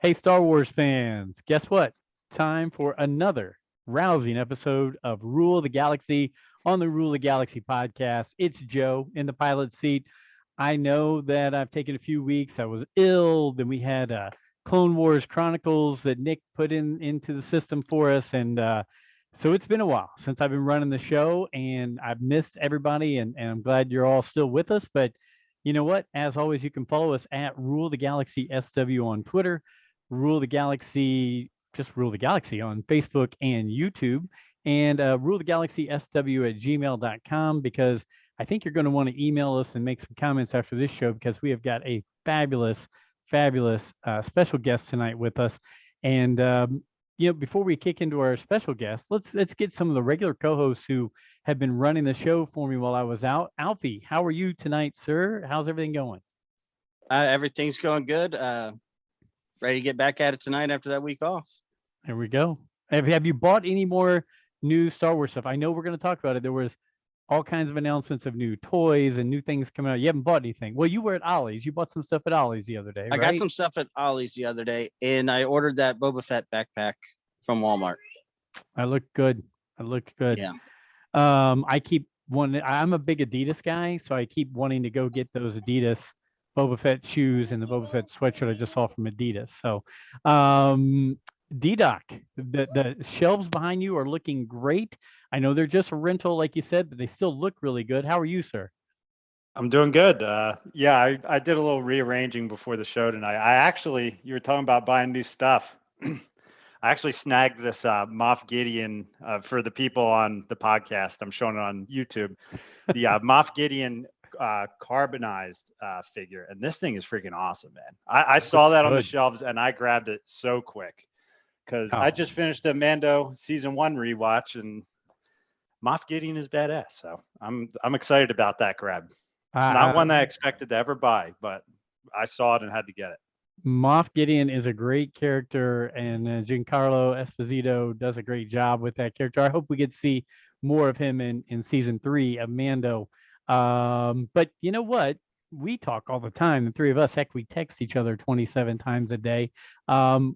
Hey, Star Wars fans, guess what? Time for another rousing episode of Rule of the Galaxy on the Rule of the Galaxy podcast. It's Joe in the pilot seat. I know that I've taken a few weeks. I was ill. Then we had Clone Wars Chronicles that Nick put into the system for us. And so it's been a while since I've been running the show, and I've missed everybody. And I'm glad you're all still with us. But you know what? As always, you can follow us at Rule the Galaxy SW on Twitter. Rule the Galaxy, just Rule the Galaxy on Facebook and YouTube, and Rule the Galaxy SW at gmail.com, because I think you're going to want to email us and make some comments after this show, because we have got a fabulous special guest tonight with us. And, before we kick into our special guest, let's get some of the regular co-hosts who have been running the show for me while I was out. Alfie, how are you tonight, sir? How's everything going? Everything's going good. Ready to get back at it tonight after that week off. There we go. Have you bought any more new Star Wars stuff? I know we're going to talk about it. There was all kinds of announcements of new toys and new things coming out. You haven't bought anything. Well, you were at Ollie's. You bought some stuff at Ollie's the other day, I right? got some stuff at Ollie's the other day, and I ordered that Boba Fett backpack from Walmart. I looked good. Yeah. I keep wanting. I'm a big Adidas guy, so I keep wanting to go get those Adidas Boba Fett shoes and the Boba Fett sweatshirt I just saw from Adidas. So, DDoc, the shelves behind you are looking great. I know they're just a rental, like you said, but they still look really good. How are you, sir? I'm doing good. I did a little rearranging before the show tonight. You were talking about buying new stuff. I actually snagged this Moff Gideon for the people on the podcast. I'm showing it on YouTube. The Moff Gideon carbonized figure, and this thing is freaking awesome, man. I saw that on the shelves and I grabbed it so quick because I just finished a Mando season 1 rewatch, and Moff Gideon is badass. So I'm excited about that grab. Not one that I expected to ever buy, but I saw it and had to get it. Moff Gideon is a great character, and Giancarlo Esposito does a great job with that character. I hope we get to see more of him in season 3 of Mando. But you know what? We talk all the time, the three of us. Heck, we text each other 27 times a day.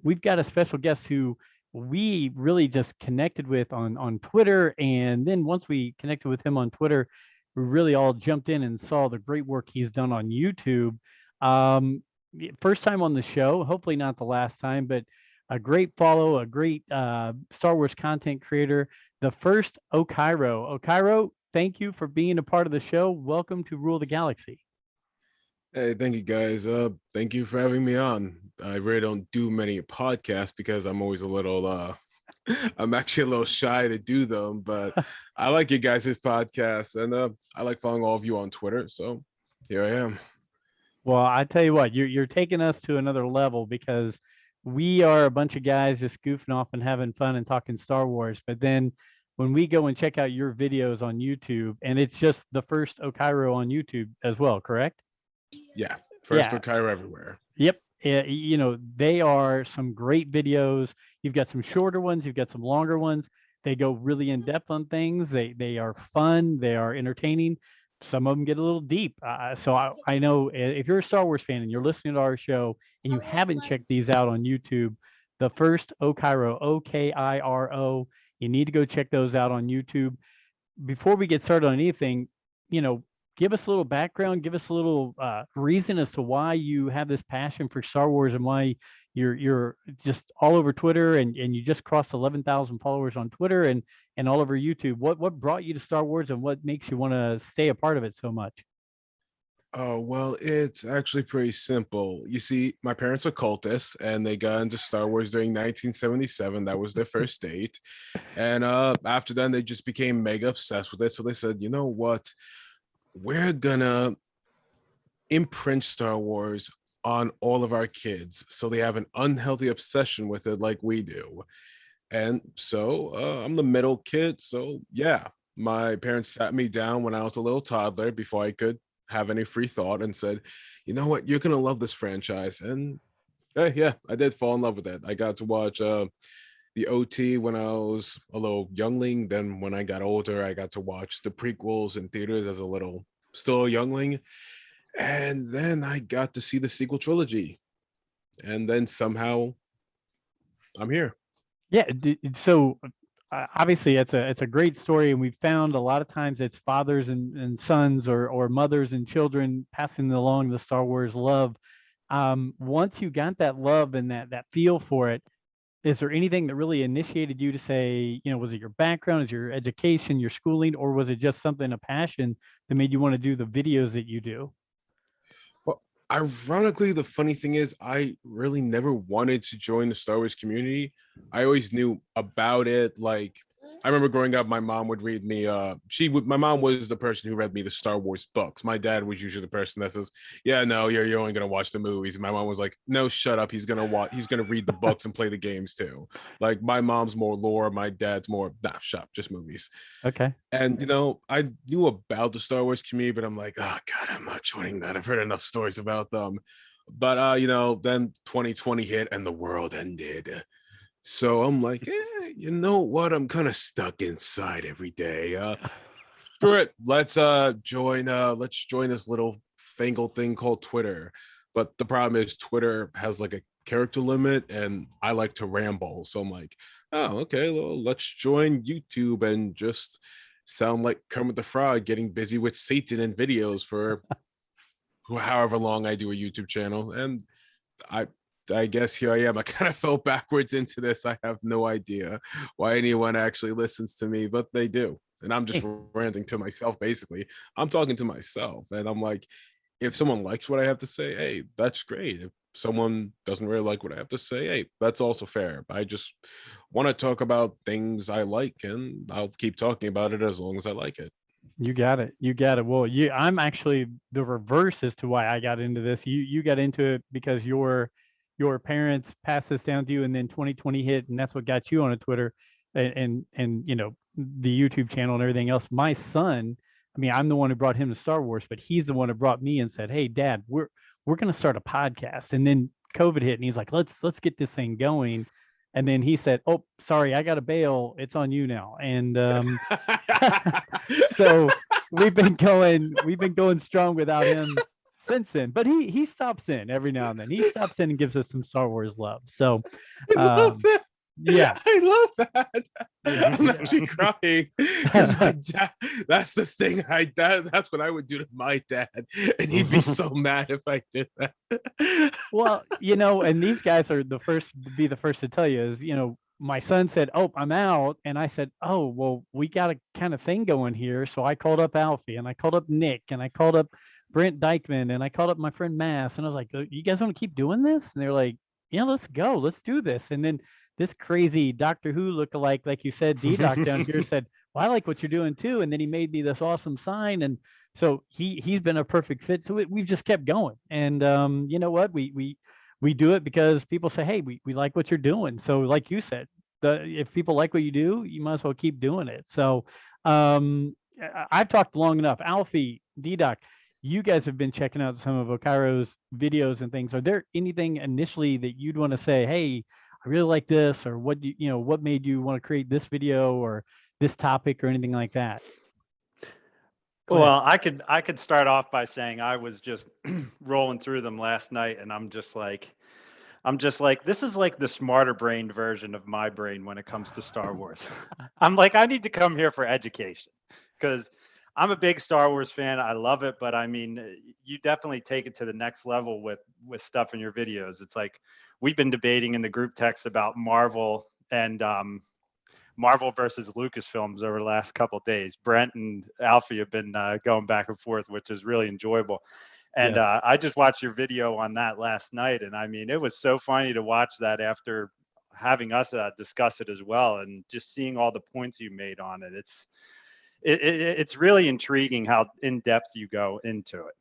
We've got a special guest who we really just connected with on Twitter, and then once we connected with him on Twitter, we really all jumped in and saw the great work he's done on YouTube. First time on the show, hopefully not the last time, but a great follow, a great Star Wars content creator, the first Okiro. Okiro, thank you for being a part of the show. Welcome to Rule the Galaxy. Hey, thank you guys. Thank you for having me on. I really don't do many podcasts because I'm always a little I'm actually a little shy to do them, but I like you guys' podcast, and I like following all of you on Twitter. So here I am. Well, I tell you what, you're taking us to another level, because we are a bunch of guys just goofing off and having fun and talking Star Wars. But then when we go and check out your videos on YouTube, and it's just the first Okiro on YouTube as well, correct? Yeah, first Okiro everywhere. Yep. They are some great videos. You've got some shorter ones, you've got some longer ones. They go really in depth on things. They are fun, they are entertaining. Some of them get a little deep. So I know if you're a Star Wars fan and you're listening to our show and you haven't checked these out on YouTube, the first Okiro, Okiro, you need to go check those out on YouTube. Before we get started on anything, give us a little background, give us a little reason as to why you have this passion for Star Wars, and why you're just all over Twitter, and you just crossed 11,000 followers on Twitter and all over YouTube. What brought you to Star Wars, and what makes you want to stay a part of it so much? Oh, well, it's actually pretty simple. You see, my parents are cultists, and they got into Star Wars during 1977. That was their first date. And after then, they just became mega obsessed with it. So they said, you know what? We're gonna imprint Star Wars on all of our kids so they have an unhealthy obsession with it like we do. And so I'm the middle kid. So yeah, my parents sat me down when I was a little toddler before I could have any free thought and said, you know what, you're gonna love this franchise. And yeah, I did fall in love with it. I got to watch the OT when I was a little youngling. Then when I got older, I got to watch the prequels in theaters as still a youngling. And then I got to see the sequel trilogy. and then somehow I'm here. Yeah. So obviously it's a great story, and we found a lot of times it's fathers and sons, or mothers and children passing along the Star Wars love. Once you got that love and that feel for it, is there anything that really initiated you to say, was it your background, is your education, your schooling, or was it just something, a passion that made you want to do the videos that you do? Well, ironically, the funny thing is, I really never wanted to join the Star Wars community. I always knew about it. Like, I remember growing up, my mom would read me. My mom was the person who read me the Star Wars books. My dad was usually the person that says, "Yeah, no, you're only gonna watch the movies." And my mom was like, "No, shut up. He's gonna watch. He's gonna read the books and play the games too." Like, my mom's more lore, my dad's more nah, shut up, just movies. Okay. And I knew about the Star Wars community, but I'm like, oh God, I'm not joining that. I've heard enough stories about them. But then 2020 hit and the world ended. So I'm like, you know what? I'm kind of stuck inside every day. Screw it. Let's join this little fangled thing called Twitter. But the problem is Twitter has like a character limit, and I like to ramble. So I'm like, oh, okay, well, let's join YouTube and just sound like Kermit the Frog getting busy with Satan in videos for however long I do a YouTube channel. And I guess here I am. I kind of fell backwards into this. I have no idea why anyone actually listens to me, but they do. And I'm just ranting to myself, basically. I'm talking to myself. And I'm like, if someone likes what I have to say, hey, that's great. If someone doesn't really like what I have to say, hey, that's also fair. I just want to talk about things I like, and I'll keep talking about it as long as I like it. You got it. You got it. Well, I'm actually the reverse as to why I got into this. You got into it because your parents passed this down to you, and then 2020 hit, and that's what got you on a Twitter and the YouTube channel and everything else. My son, I mean, I'm the one who brought him to Star Wars, but he's the one who brought me and said, "Hey, Dad, we're going to start a podcast." And then COVID hit, and he's like, "Let's get this thing going." And then he said, "Oh, sorry, I got to bail. It's on you now." And so we've been going strong without him since then. But he stops in every now and then. He stops in and gives us some Star Wars love. So I love that. Yeah, I love that. I'm actually crying because my dad. That's the thing. That's what I would do to my dad, and he'd be so mad if I did that. well, and these guys are the first to tell you is, my son said, "Oh, I'm out," and I said, "Oh, well, we got a kind of thing going here." So I called up Alfie, and I called up Nick, and I called up Brent Dykman, and I called up my friend Mass, and I was like, "You guys want to keep doing this?" And they're like, "Yeah, let's go, let's do this." And then this crazy Doctor Who lookalike, like you said, DDoc down here said, "Well, I like what you're doing too," and then he made me this awesome sign, and so he's been a perfect fit. So we've just kept going, and you know what, we do it because people say, "Hey, we like what you're doing." So like you said, if people like what you do, you might as well keep doing it. So I've talked long enough. Alfie, DDoc, you guys have been checking out some of Okiro's videos and things. Are there anything initially that you'd want to say, "Hey, I really like this," or what made you want to create this video or this topic or anything like that? Well, I could start off by saying I was just rolling through them last night, and I'm just like, this is like the smarter brained version of my brain when it comes to Star Wars. I'm like, I need to come here for education because I'm a big Star Wars fan. I love it, but I mean, you definitely take it to the next level with stuff in your videos. It's like we've been debating in the group text about Marvel and Marvel versus Lucasfilms over the last couple of days. Brent and Alfie have been going back and forth, which is really enjoyable. And Yes. I just watched your video on that last night, and I mean, it was so funny to watch that after having us discuss it as well, and just seeing all the points you made on it. It's really intriguing how in depth you go into it.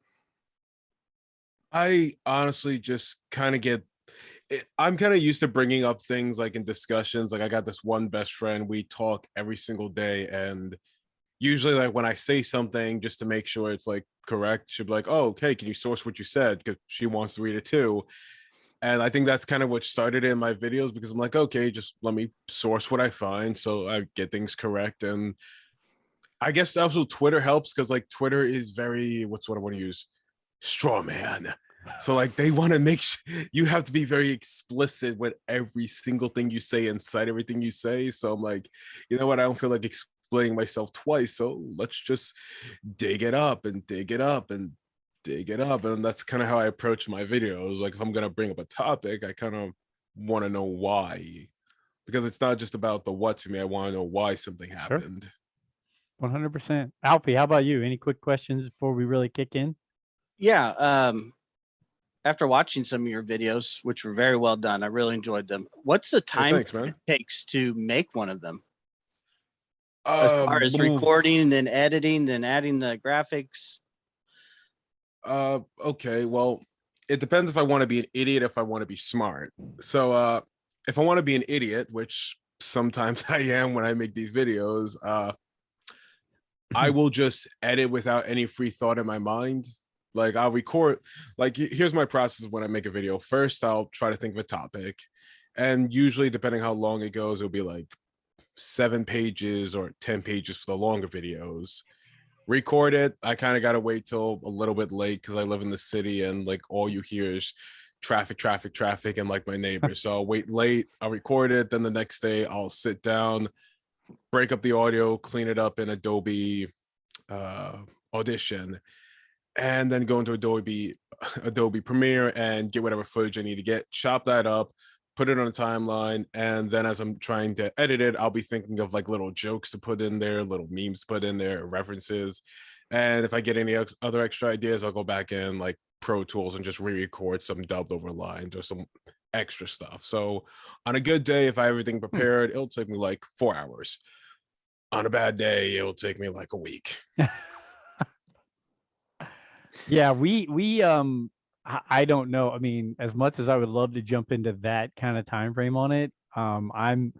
I honestly just kind of I'm kind of used to bringing up things like in discussions. Like I got this one best friend, we talk every single day, and usually like when I say something just to make sure it's like correct, she'll be like, "Oh, okay, can you source what you said?" Because she wants to read it too. And I think that's kind of what started in my videos, because I'm like, okay, just let me source what I find so I get things correct. And I guess also Twitter helps because like Twitter is very, what's what I want to use? Straw man. So like they want to make you have to be very explicit with every single thing you say inside everything you say. So I'm like, you know what? I don't feel like explaining myself twice. So let's just dig it up and dig it up and dig it up. And that's kind of how I approach my videos. Like if I'm gonna bring up a topic, I kind of want to know why. Because it's not just about the what to me. I want to know why something happened. 100%. Alfie, how about you? Any quick questions before we really kick in? Yeah. After watching some of your videos, which were very well done, I really enjoyed them. What's the time thanks, man. it takes to make one of them? As far as Oof. recording, then editing, then adding the graphics. Okay, well, it depends if I want to be an idiot, if I want to be smart. So if I want to be an idiot, which sometimes I am when I make these videos, I will just edit without any free thought in my mind. Like I'll record, like here's my process when I make a video. First, I'll try to think of a topic. And usually depending how long it goes, it'll be like 7 pages or 10 pages for the longer videos. Record it. I kind of got to wait till a little bit late because I live in the city and like all you hear is traffic, and like my neighbors. So I'll wait late, I'll record it. Then the next day I'll sit down, break up the audio, clean it up in Adobe Audition, and then go into Adobe Premiere and get whatever footage I need to get, chop that up, put it on a timeline, and then as I'm trying to edit it, I'll be thinking of like little jokes to put in there, little memes to put in there, references. And if I get any other extra ideas, I'll go back in like Pro Tools and just re-record some dubbed over lines or some extra stuff. So on a good day, if I have everything prepared, it'll take me like 4 hours. On a bad day, it'll take me like a week. Yeah, I don't know. I mean, as much as I would love to jump into that kind of time frame on it, I'm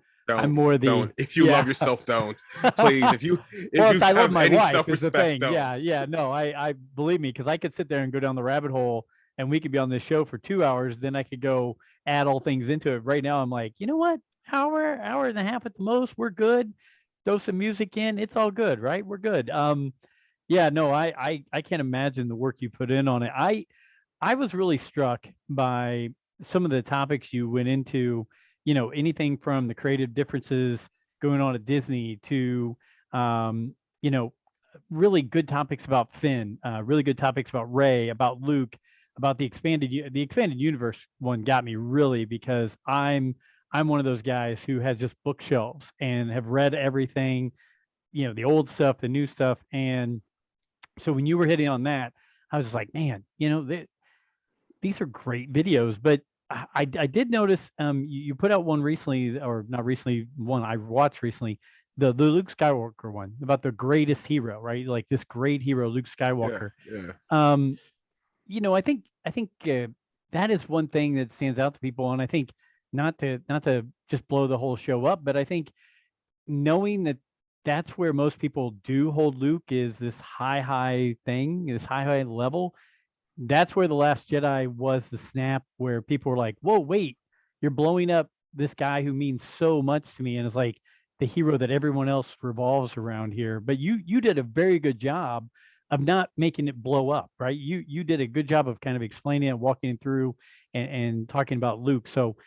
more the don't. If you love yourself, don't. Please. If you Plus, I love have my any wife is the self-respect, thing. don't. Yeah. No, I believe me, because I could sit there and go down the rabbit hole and we could be on this show for 2 hours. Then I could go add all things into it. Right now, I'm like, you know what? Hour and a half at the most. We're good. Throw some music in. It's all good, right? We're good. Yeah, no, I can't imagine the work you put in on it. I was really struck by some of the topics you went into, you know, anything from the creative differences going on at Disney to, you know, really good topics about Finn, really good topics about Rey, about Luke, about the expanded universe one got me really because I'm one of those guys who has just bookshelves and have read everything, you know, the old stuff, the new stuff. And so when you were hitting on that, I was just like, man, you know, these are great videos. But I did notice you put out one recently, or not recently, one I watched recently, the Luke Skywalker one about the greatest hero, right? Like this great hero, Luke Skywalker. Yeah. You know, I think that is one thing that stands out to people, and I think not to just blow the whole show up, but I think knowing that that's where most people do hold Luke is this high thing, this high level. That's where The Last Jedi was the snap where people were like, whoa, wait, you're blowing up this guy who means so much to me and is like the hero that everyone else revolves around here. But you did a very good job of not making it blow up, right? You did a good job of kind of explaining it, walking through and talking about Luke. So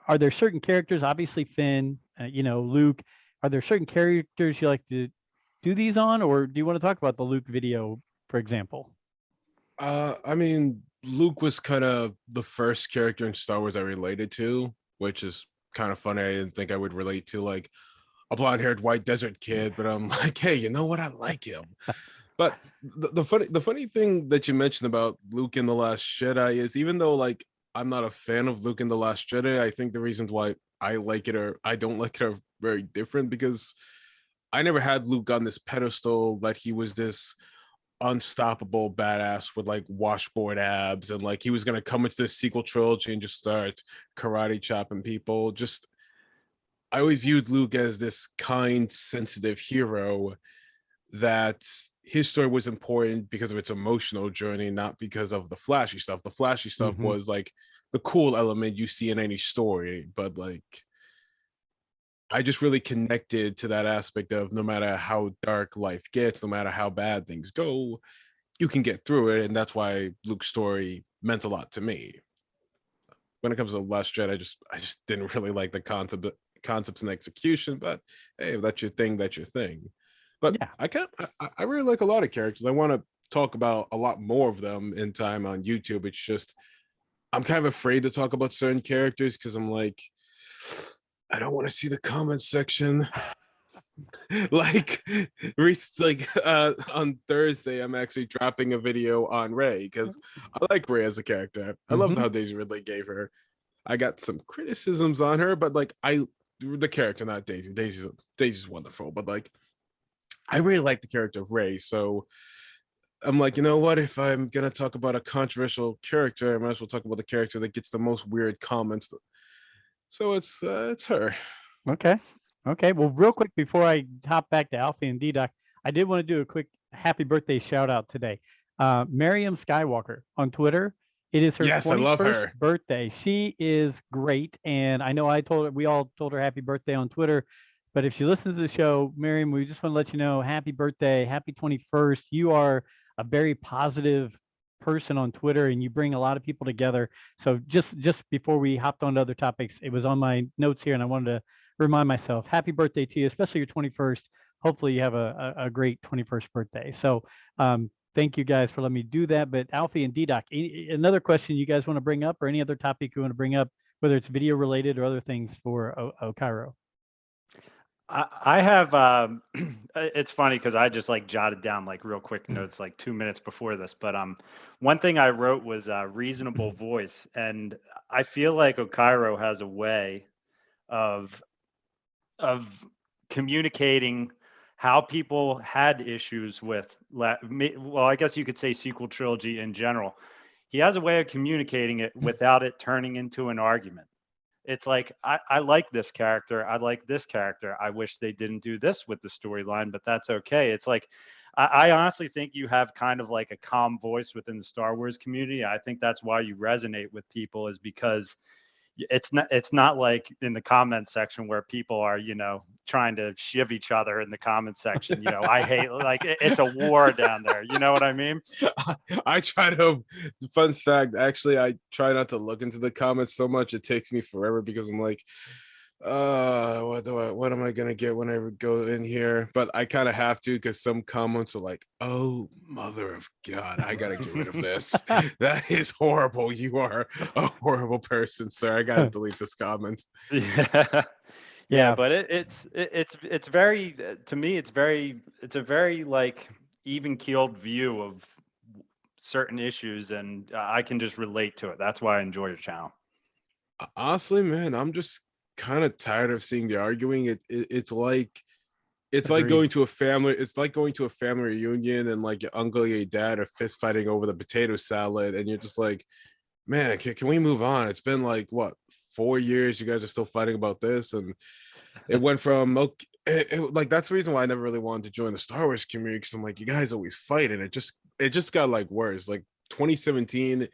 are there certain characters, obviously Finn, you know, Luke, are there certain characters you like to do these on, or do you want to talk about the Luke video, for example? I mean, Luke was kind of the first character in Star Wars I related to, which is kind of funny. I didn't think I would relate to like a blonde-haired white desert kid, but I'm like, hey, you know what? I like him. But the funny thing that you mentioned about Luke in The Last Jedi is even though like I'm not a fan of Luke in The Last Jedi, I think the reasons why I like it or I don't like it are very different because I never had Luke on this pedestal that he was this unstoppable badass with like washboard abs and like he was going to come into this sequel trilogy and just start karate chopping people. Just I always viewed Luke as this kind, sensitive hero that his story was important because of its emotional journey, not because of the flashy stuff. The flashy stuff was like the cool element you see in any story, but like I just really connected to that aspect of no matter how dark life gets, no matter how bad things go, you can get through it. And that's why Luke's story meant a lot to me. When it comes to Last Jedi, I just didn't really like the concepts and execution. But hey, if that's your thing, that's your thing. But Yeah. I really like a lot of characters. I want to talk about a lot more of them in time on YouTube. It's just I'm kind of afraid to talk about certain characters because I'm like, I don't want to see the comment section. like on Thursday, I'm actually dropping a video on Rey because I like Rey as a character. I loved how Daisy Ridley gave her. I got some criticisms on her, but like the character, not Daisy. Daisy's wonderful, but like I really like the character of Rey. So I'm like, you know what? If I'm gonna talk about a controversial character, I might as well talk about the character that gets the most weird comments. So it's her. Okay. Okay. Well, real quick before I hop back to Alfie and DDoc, I did want to do a quick happy birthday shout out today. Mariam Skywalker on Twitter. It is her Yes, I love 21st her. birthday. She is great. And I know we all told her happy birthday on Twitter. But if she listens to the show, Mariam, we just want to let you know, happy birthday, happy 21st. You are a very positive person on Twitter and you bring a lot of people together. So just before we hopped on to other topics, it was on my notes here and I wanted to remind myself, happy birthday to you, especially your 21st. Hopefully you have a great 21st birthday. So thank you guys for letting me do that. But Alfie and DDoc, another question you guys want to bring up or any other topic you want to bring up, whether it's video related or other things for Okiro? I have it's funny because I just like jotted down like real quick notes like 2 minutes before this, but one thing I wrote was reasonable voice, and I feel like Okiro has a way of communicating how people had issues with well, I guess you could say sequel trilogy in general. He has a way of communicating it without it turning into an argument. It's like, I like this character. I like this character. I wish they didn't do this with the storyline, but that's okay. It's like, I honestly think you have kind of like a calm voice within the Star Wars community. I think that's why you resonate with people, is because it's not like in the comment section where people are, trying to shiv each other in the comment section. I hate, like, it's a war down there. You know what I mean? I try to, fun fact, actually, I try not to look into the comments so much. It takes me forever because I'm like, what am I gonna get when I go in here? But I kind of have to, because some comments are like, oh mother of God, I gotta get rid of this. That is horrible. You are a horrible person, sir. I gotta delete this comment. Yeah, but it's very, to me, it's a very like even keeled view of certain issues, and I can just relate to it. That's why I enjoy your channel. Honestly, man, I'm just kind of tired of seeing the arguing. It's like going to a family. It's like going to a family reunion and like your uncle, your dad are fist fighting over the potato salad, and you're just like, man, can we move on? It's been like what, 4 years? You guys are still fighting about this, and it went from like that's the reason why I never really wanted to join the Star Wars community, because I'm like, you guys always fight, and it just got like worse. Like 2017.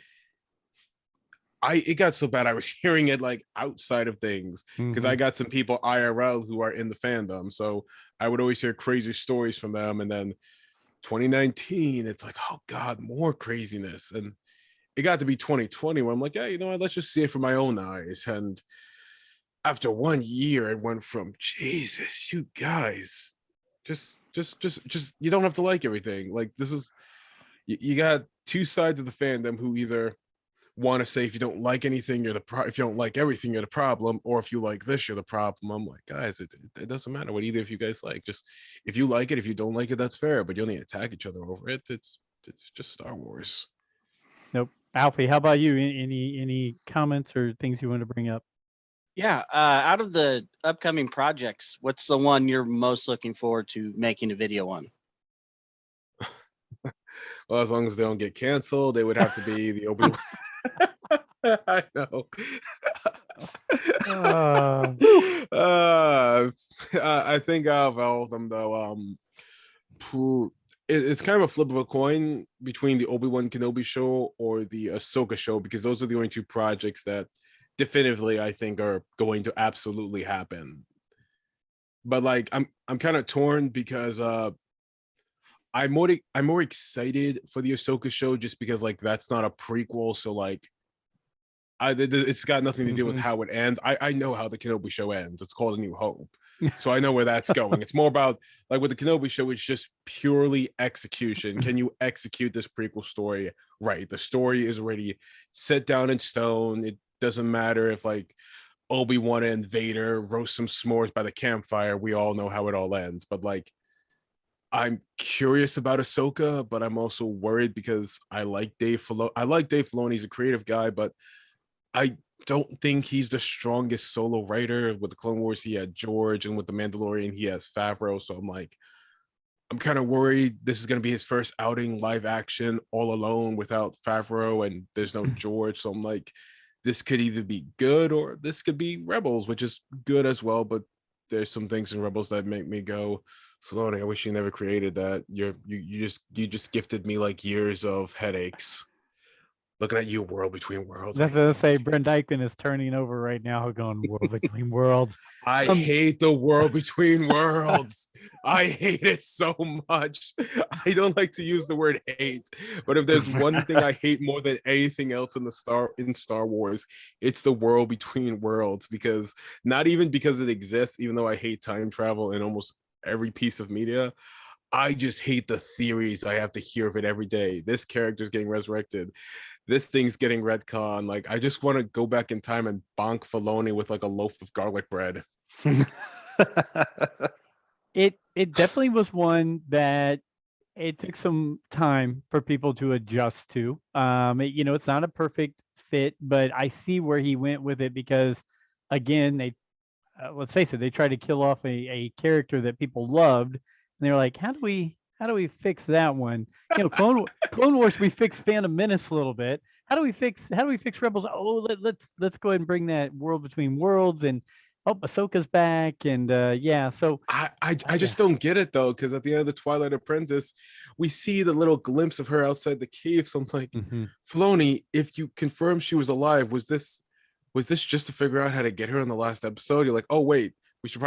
It got so bad I was hearing it like outside of things, because I got some people IRL who are in the fandom, so I would always hear crazy stories from them. And then 2019, it's like, oh God, more craziness. And it got to be 2020 where I'm like, hey, let's just see it from my own eyes. And after 1 year, it went from, Jesus, you guys, just you don't have to like everything. Like, this is, you got two sides of the fandom who either want to say, if you don't like anything, if you don't like everything, you're the problem, or if you like this, you're the problem. I'm like, guys, it doesn't matter what either of you guys like. Just, if you like it, if you don't like it, that's fair, but you don't need to attack each other over it. It's just Star Wars. Nope. Alfie, how about you? Any comments or things you want to bring up? Yeah, out of the upcoming projects, what's the one you're most looking forward to making a video on? Well, as long as they don't get canceled, they would have to be the Obi-Wan. I know. I think out of all of them, though, it's kind of a flip of a coin between the Obi-Wan Kenobi show or the Ahsoka show, because those are the only two projects that definitively I think are going to absolutely happen. But like, I'm kind of torn because I'm more excited for the Ahsoka show just because like that's not a prequel, so like it's got nothing to do with how it ends. I know how the Kenobi show ends. It's called A New Hope. So I know where that's going. It's more about like with the Kenobi show, it's just purely execution. Can you execute this prequel story right? The story is already set down in stone. It doesn't matter if like Obi-Wan and Vader roast some s'mores by the campfire. We all know how it all ends. But like I'm curious about Ahsoka, but I'm also worried because I like Dave Filoni. I like Dave Filoni. He's a creative guy, but I don't think he's the strongest solo writer. With the Clone Wars, he had George, and with the Mandalorian, he has Favreau. So I'm kind of worried this is going to be his first outing live action all alone without Favreau, and there's no George. So I'm like, this could either be good or this could be Rebels, which is good as well. But there's some things in Rebels that make me go, Filoni, I wish you never created that. You just gifted me like years of headaches. Looking at you, World Between Worlds. That's what I say. Brent Dykeman is turning over right now, going World Between Worlds. I hate the World Between Worlds. I hate it so much. I don't like to use the word hate, but if there's one thing I hate more than anything else in Star Wars, it's the World Between Worlds. Because not even because it exists, even though I hate time travel in almost every piece of media, I just hate the theories I have to hear of it every day. This character's getting resurrected. This thing's getting retcon. Like, I just want to go back in time and bonk Filoni with like a loaf of garlic bread. It definitely was one that it took some time for people to adjust to. It's not a perfect fit, but I see where he went with it because, again, they let's face it, they tried to kill off a character that people loved, and they're like, how do we fix that one? Clone Wars, we fixed Phantom Menace a little bit. How do we fix Rebels? Oh, let's go ahead and bring that World Between Worlds, and Ahsoka's back, and So I just don't get it though, because at the end of the Twilight Apprentice, we see the little glimpse of her outside the cave. So I'm like, Filoni, if you confirm she was alive, was this just to figure out how to get her in the last episode? You're like, oh wait, we should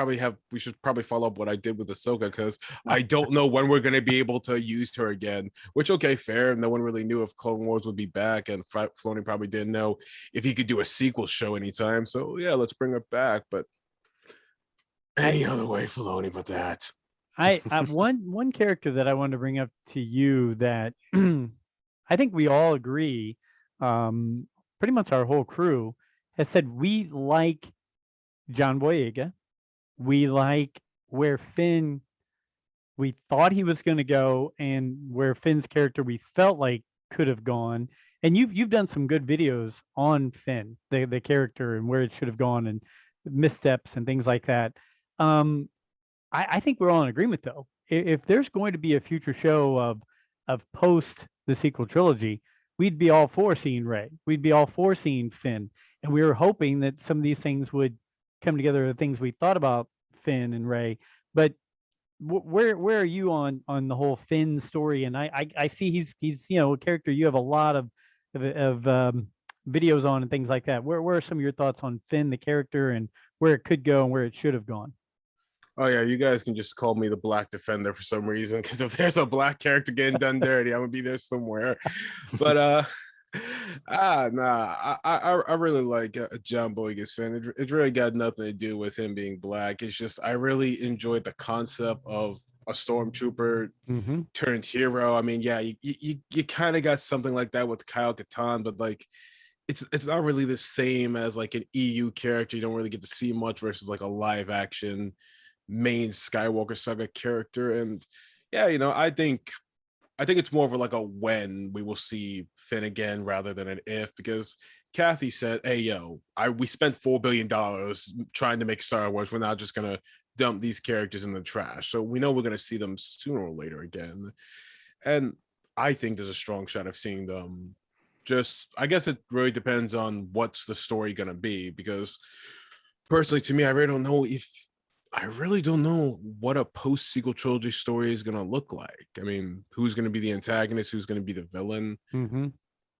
probably follow up what I did with Ahsoka, because I don't know when we're going to be able to use her again. Which, okay, fair. No one really knew if Clone Wars would be back, and Filoni probably didn't know if he could do a sequel show anytime. So yeah, let's bring her back. But any other way, Filoni, but that. I one character that I wanted to bring up to you that I think we all agree, pretty much our whole crew has said we like John Boyega. We like where Finn, we thought he was going to go, and where Finn's character we felt like could have gone. And you've done some good videos on Finn, the character, and where it should have gone, and missteps and things like that. I think we're all in agreement though. If there's going to be a future show of post the sequel trilogy, we'd be all for seeing Rey. We'd be all for seeing Finn, and we were hoping that some of these things would come together, the things we thought about Finn and Rey. But where are you on the whole Finn story? And I see he's a character you have a lot of videos on and things like that. Where are some of your thoughts on Finn the character, and where it could go and where it should have gone? Oh yeah, you guys can just call me the Black Defender for some reason, because if there's a black character getting done dirty, I'm gonna be there somewhere. But I really like John Boyega's Finn. It's really got nothing to do with him being black. It's just I really enjoyed the concept of a stormtrooper turned hero. I mean, yeah, you kind of got something like that with Kyle Katarn, but like it's not really the same as like an EU character. You don't really get to see much versus like a live action main Skywalker saga character. And yeah, I think it's more of like a when we will see Finn again rather than an if, because Kathy said, hey yo, we spent $4 billion trying to make Star Wars. We're not just gonna dump these characters in the trash. So we know we're gonna see them sooner or later again. And I think there's a strong shot of seeing them. Just I guess it really depends on what's the story gonna be, because personally to me, I really don't know what a post-sequel trilogy story is going to look like. I mean, who's going to be the antagonist? Who's going to be the villain?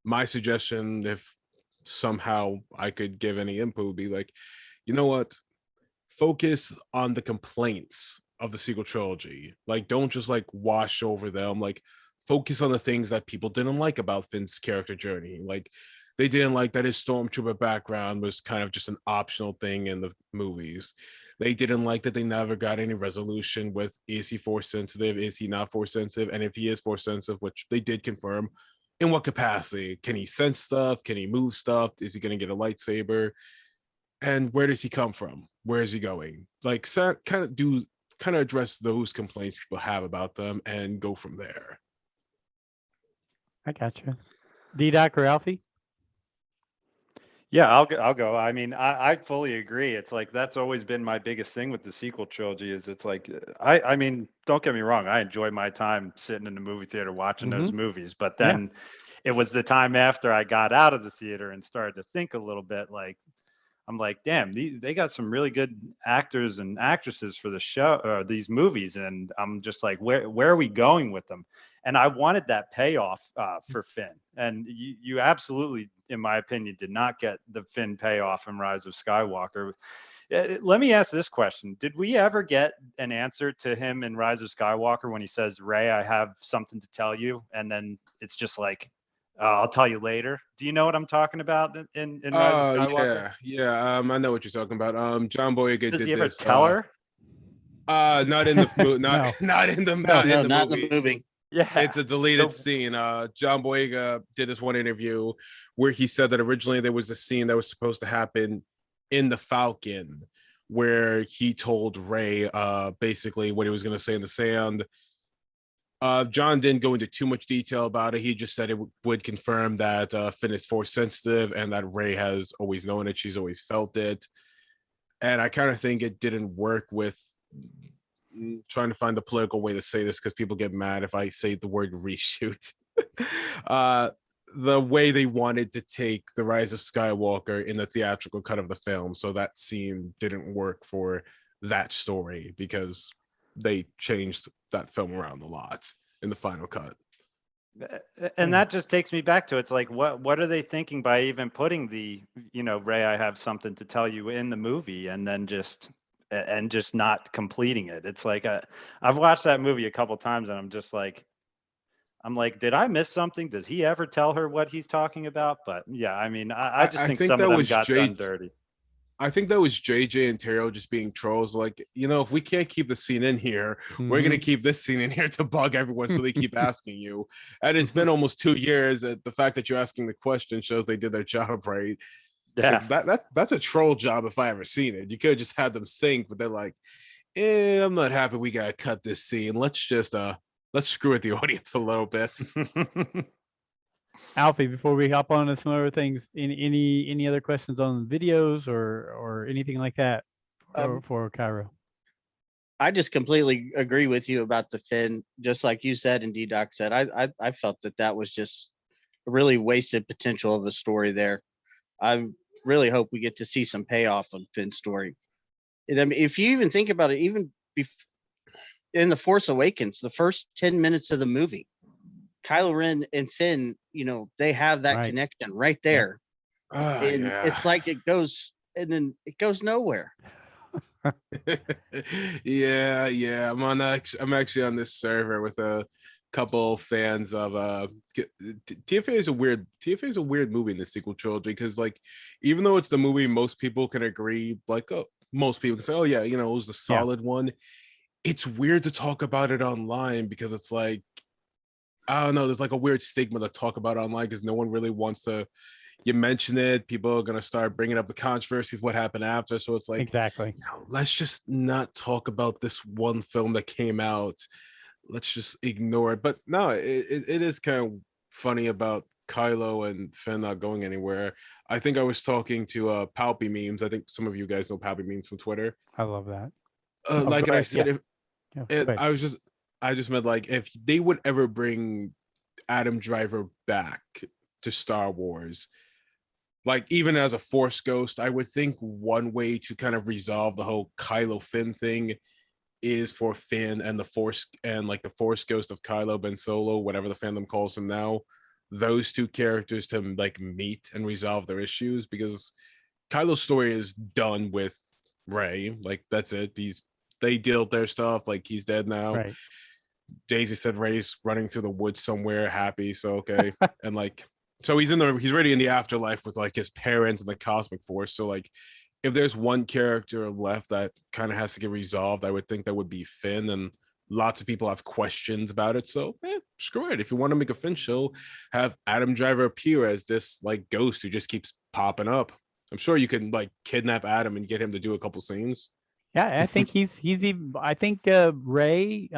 My suggestion, if somehow I could give any input, would be like, you know what? Focus on the complaints of the sequel trilogy. Like, don't just like wash over them. Like, focus on the things that people didn't like about Finn's character journey. Like, they didn't like that his stormtrooper background was kind of just an optional thing in the movies. They didn't like that they never got any resolution with, is he force sensitive? Is he not force sensitive? And if he is force sensitive, which they did confirm, in what capacity? Can he sense stuff? Can he move stuff? Is he going to get a lightsaber? And where does he come from? Where is he going? Like, kind of address those complaints people have about them and go from there. I got you. DDoc or Alfie? Yeah, I'll go. I mean, I fully agree. It's like that's always been my biggest thing with the sequel trilogy is it's like I mean, don't get me wrong, I enjoy my time sitting in the movie theater watching those movies, but Yeah. then it was the time after I got out of the theater and started to think a little bit like I'm like, damn, they got some really good actors and actresses for the show, these movies, and I'm just like, where are we going with them? And I wanted that payoff for Finn, and you absolutely, in my opinion, did not get the Finn payoff in Rise of Skywalker. Let me ask this question: did we ever get an answer to him in Rise of Skywalker when he says, "Rey, I have something to tell you," and then it's just like, I'll tell you later. Do you know what I'm talking about in Rise of Skywalker? Yeah. I know what you're talking about. John Boyega Does did he ever this. tell her? Not in the No. not in the No, in the not movie. in the movie. Yeah, It's a deleted So- scene. John Boyega did this one interview where he said that originally there was a scene that was supposed to happen in the Falcon where he told Rey basically what he was going to say in the sand. John didn't go into too much detail about it. He just said it would confirm that Finn is force sensitive and that Rey has always known it. She's always felt it. And I kind of think it didn't work with trying to find the political way to say this because people get mad if I say the word reshoot. The way they wanted to take the Rise of Skywalker in the theatrical cut of the film. So that scene didn't work for that story because they changed that film around a lot in the final cut. And that just takes me back to it's like what are they thinking by even putting the Rey, I have something to tell you in the movie and then just not completing it. It's like I've watched that movie a couple times and I'm like, did I miss something? Does he ever tell her what he's talking about? But yeah, I mean, I just think some of them got done dirty. I think that was JJ and Terrell just being trolls. Like, if we can't keep the scene in here, we're going to keep this scene in here to bug everyone so they keep asking you. And it's been almost 2 years. The fact that you're asking the question shows they did their job right. Yeah. Like, that's a troll job if I ever seen it. You could have just had them sync, but they're like, I'm not happy we got to cut this scene. Let's just, let's screw with the audience a little bit. Alfie, before we hop on to some other things, any other questions on videos or anything like that for Cairo? I just completely agree with you about the Finn, just like you said and DDoc said. I felt that was just a really wasted potential of a story there. I really hope we get to see some payoff on Finn's story. And I mean, if you even think about it, even in The Force Awakens, the first 10 minutes of the movie, Kylo Ren and Finn, they have that connection right there. And it's like it goes and then it goes nowhere. Yeah. I'm actually on this server with a couple fans of TFA is a weird movie in the sequel trilogy because like even though it's the movie most people can agree, like most people can say, oh yeah, it was a solid one. It's weird to talk about it online because it's like, I don't know, there's like a weird stigma to talk about online because no one really wants to. You mention it, people are gonna start bringing up the controversy of what happened after. So it's like, exactly, let's just not talk about this one film that came out. Let's just ignore it. But no, it is kind of funny about Kylo and Finn not going anywhere. I think I was talking to Palpy Memes. I think some of you guys know Palpy Memes from Twitter. I love that. Like I said, if I just meant like if they would ever bring Adam Driver back to Star Wars, like even as a Force ghost, I would think one way to kind of resolve the whole Kylo Finn thing is for Finn and the Force and like the Force ghost of Kylo Ben Solo, whatever the fandom calls him now, those two characters to like meet and resolve their issues, because Kylo's story is done with Rey. Like that's it. He's they dealt their stuff. Like he's dead now. Right. Daisy said Ray's running through the woods somewhere, happy. So okay, and like, so he's already in the afterlife with like his parents and the cosmic force. So like, if there's one character left that kind of has to get resolved, I would think that would be Finn. And lots of people have questions about it. So screw it. If you want to make a Finn show, have Adam Driver appear as this like ghost who just keeps popping up. I'm sure you can like kidnap Adam and get him to do a couple scenes. Yeah, I think he's even. I think Ray,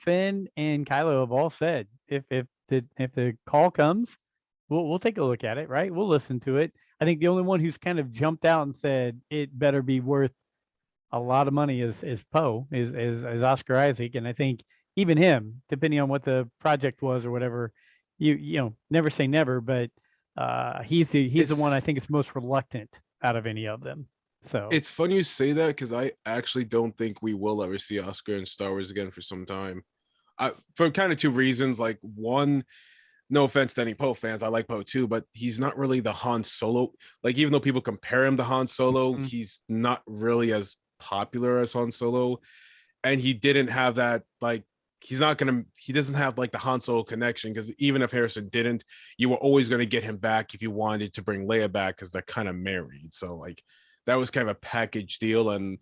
Finn, and Kylo have all said if the call comes, we'll take a look at it. Right, we'll listen to it. I think the only one who's kind of jumped out and said it better be worth a lot of money is Poe, is Oscar Isaac, and I think even him, depending on what the project was or whatever, you know, never say never, but he's the one I think is most reluctant out of any of them. So it's funny you say that because I actually don't think we will ever see Oscar in Star Wars again for some time. For kind of two reasons. Like one, no offense to any Poe fans, I like Poe too, but he's not really the Han Solo. Like even though people compare him to Han Solo, he's not really as popular as Han Solo, and he didn't have that like he doesn't have like the Han Solo connection, because even if Harrison didn't, you were always going to get him back if you wanted to bring Leia back because they're kind of married. So like that was kind of a package deal, and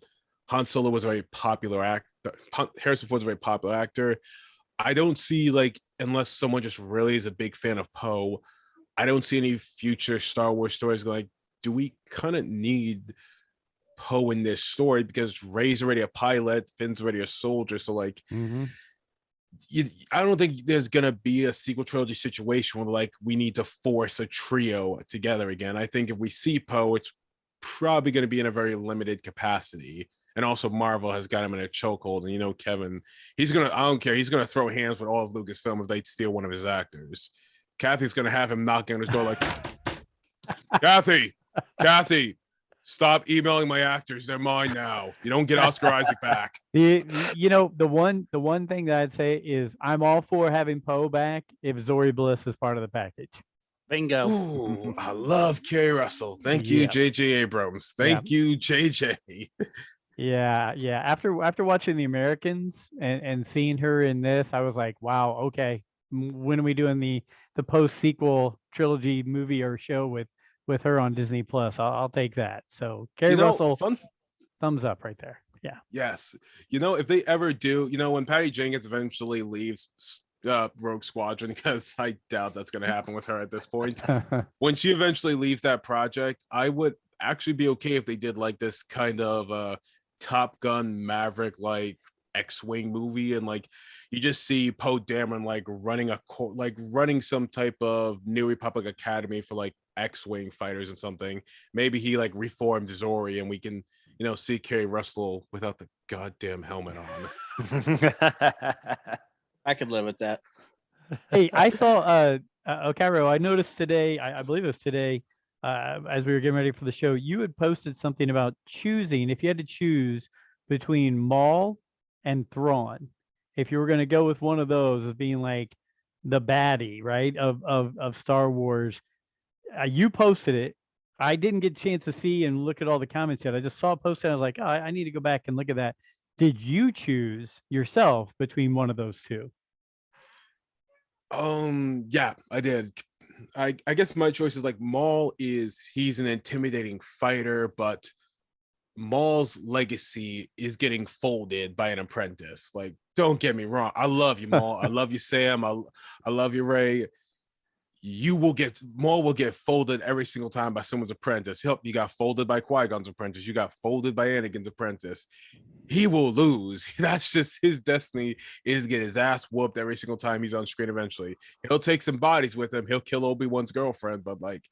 Han Solo was a very popular actor. Harrison Ford's a very popular actor. I don't see like, unless someone just really is a big fan of Poe, I don't see any future Star Wars stories going like, do we kind of need Poe in this story, because Rey's already a pilot, Finn's already a soldier, so like I don't think there's gonna be a sequel trilogy situation where like we need to force a trio together again. I think if we see Poe, it's probably going to be in a very limited capacity, and also Marvel has got him in a chokehold, and you know Kevin, I don't care, he's gonna throw hands with all of Lucasfilm if they steal one of his actors. Kathy's gonna have him knocking on his door like, Kathy, stop emailing my actors. They're mine now. You don't get Oscar Isaac back. You know, the one thing that I'd say is I'm all for having Poe back if Zori Bliss is part of the package. Bingo. Ooh, I love Kerry Russell. Thank you, J.J. Abrams. Thank you, J.J. Yeah. After watching The Americans and seeing her in this, I was like, wow, okay. When are we doing the post-sequel trilogy movie or show with her on Disney Plus? I'll take that. So Kerry Russell, thumbs up right there. Yeah. Yes. You know, if they ever do, you know, when Patty Jenkins eventually leaves Rogue Squadron, because I doubt that's going to happen with her at this point. When she eventually leaves that project, I would actually be okay if they did like this kind of Top Gun Maverick like X-Wing movie, and like you just see Poe Dameron like running some type of New Republic Academy for like X-Wing fighters and something. Maybe he like reformed Zori, and we can, you know, see Kerry Russell without the goddamn helmet on. I could live with that. Hey, I saw Okiro, I noticed today, I believe it was today, as we were getting ready for the show, you had posted something about choosing, if you had to choose between Maul and Thrawn, if you were going to go with one of those as being like the baddie, right, of Star Wars. You posted it. I didn't get a chance to see and look at all the comments yet. I just saw it posted. I was like, oh, I need to go back and look at that. Did you choose yourself between one of those two? Yeah, I did. I guess my choice is like Maul he's an intimidating fighter, but Maul's legacy is getting folded by an apprentice. Like, don't get me wrong. I love you, Maul. I love you, Sam. I love you, Ray. Maul will get folded every single time by someone's apprentice. You got folded by Qui-Gon's apprentice. You got folded by Anakin's apprentice. He will lose. That's just his destiny, is to get his ass whooped every single time he's on screen eventually. He'll take some bodies with him. He'll kill Obi-Wan's girlfriend, but like,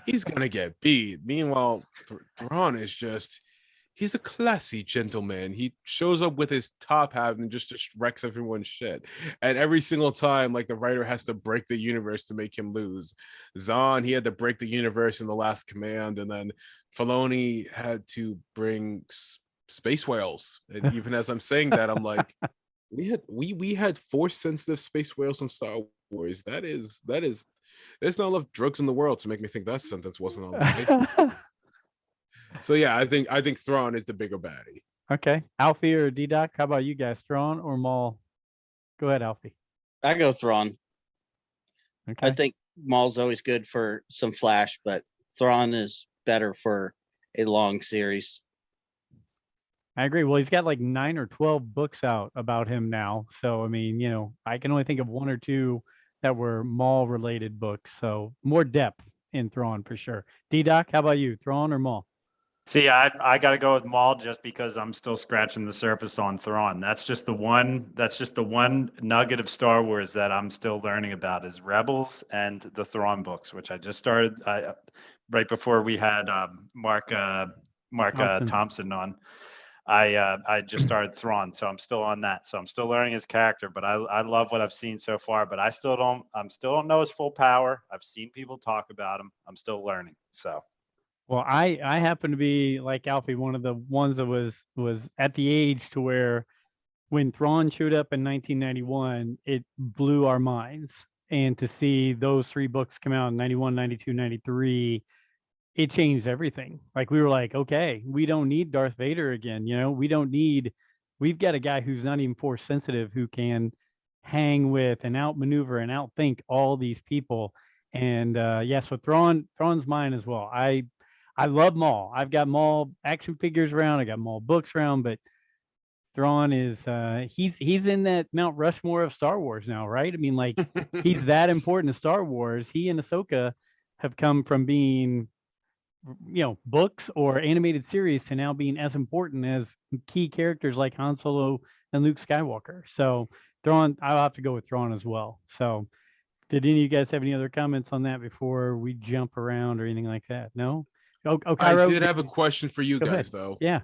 he's gonna get beat. Meanwhile, Thrawn is he's a classy gentleman. He shows up with his top hat and just wrecks everyone's shit. And every single time, like, the writer has to break the universe to make him lose. Zahn, he had to break the universe in The Last Command, and then Filoni had to bring space whales. And even as I'm saying that, I'm like, we had force sensitive space whales in Star Wars. There's not enough drugs in the world to make me think that sentence wasn't all right. So yeah, I think Thrawn is the bigger baddie. Okay. Alfie or DDoc? How about you guys? Thrawn or Maul? Go ahead, Alfie. I go Thrawn. Okay. I think Maul's always good for some flash, but Thrawn is better for a long series. I agree. Well, he's got like 9 or 12 books out about him now. So, I mean, you know, I can only think of 1 or 2 that were Maul related books. So more depth in Thrawn for sure. DDoc, how about you? Thrawn or Maul? See, I got to go with Maul just because I'm still scratching the surface on Thrawn. That's just the one nugget of Star Wars that I'm still learning about is Rebels and the Thrawn books, which I just started right before we had Mark Thompson on. I just started Thrawn, so I'm still on that. So I'm still learning his character, but I love what I've seen so far. But I still don't know his full power. I've seen people talk about him. I'm still learning. So. Well, I happen to be like Alfie, one of the ones that was at the age to where when Thrawn showed up in 1991, it blew our minds. And to see those 3 books come out in 91, 92, 93, it changed everything. Like we were like, okay, we don't need Darth Vader again. You know, we've got a guy who's not even force sensitive who can hang with and outmaneuver and outthink all these people. And so Thrawn's mine as well. I love Maul. I've got Maul action figures around. I got Maul books around, but Thrawn is he's in that Mount Rushmore of Star Wars now, right? I mean, like he's that important to Star Wars. He and Ahsoka have come from being, you know, books or animated series to now being as important as key characters like Han Solo and Luke Skywalker. So Thrawn, I'll have to go with Thrawn as well. So did any of you guys have any other comments on that before we jump around or anything like that? No? I did have a question for you Go guys ahead. though. Yeah.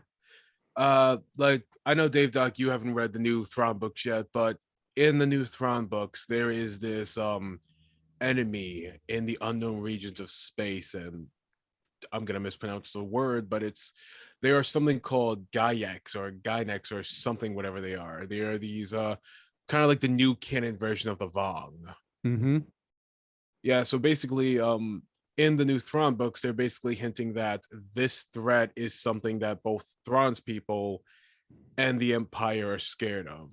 Like I know Dave Doc, you haven't read the new Thrawn books yet, but in the new Thrawn books, there is this enemy in the unknown regions of space, and I'm gonna mispronounce the word, but they are something called Gaiax or Gynex or something, whatever they are. They are these kind of like the new canon version of the Vong. Mm-hmm. Yeah, so basically, in the new Thrawn books, they're basically hinting that this threat is something that both Thrawn's people and the Empire are scared of.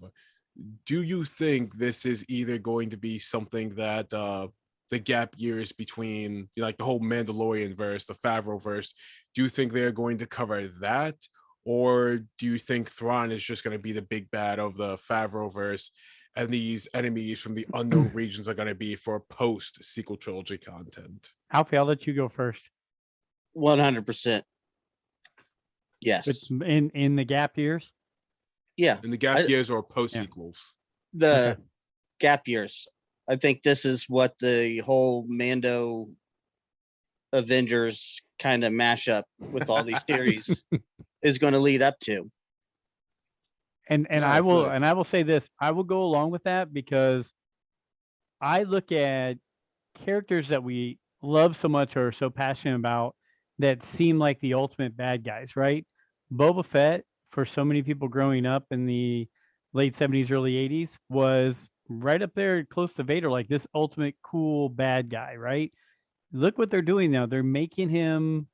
Do you think this is either going to be something that the gap years between, you know, like the whole Mandalorian verse, the Favreau verse, do you think they're going to cover that? Or do you think Thrawn is just going to be the big bad of the Favreau verse, and these enemies from the unknown regions are going to be for post sequel trilogy content? Alfie, I'll let you go first. 100%. Yes. But in the gap years? Yeah. In the gap years or post sequels? The gap years. I think this is what the whole Mando Avengers kind of mashup with all these series is going to lead up to. And I will say this, I will go along with that because I look at characters that we love so much or are so passionate about that seem like the ultimate bad guys, right? Boba Fett, for so many people growing up in the late 70s, early 80s, was right up there close to Vader, like this ultimate cool bad guy, right? Look what they're doing now. They're making him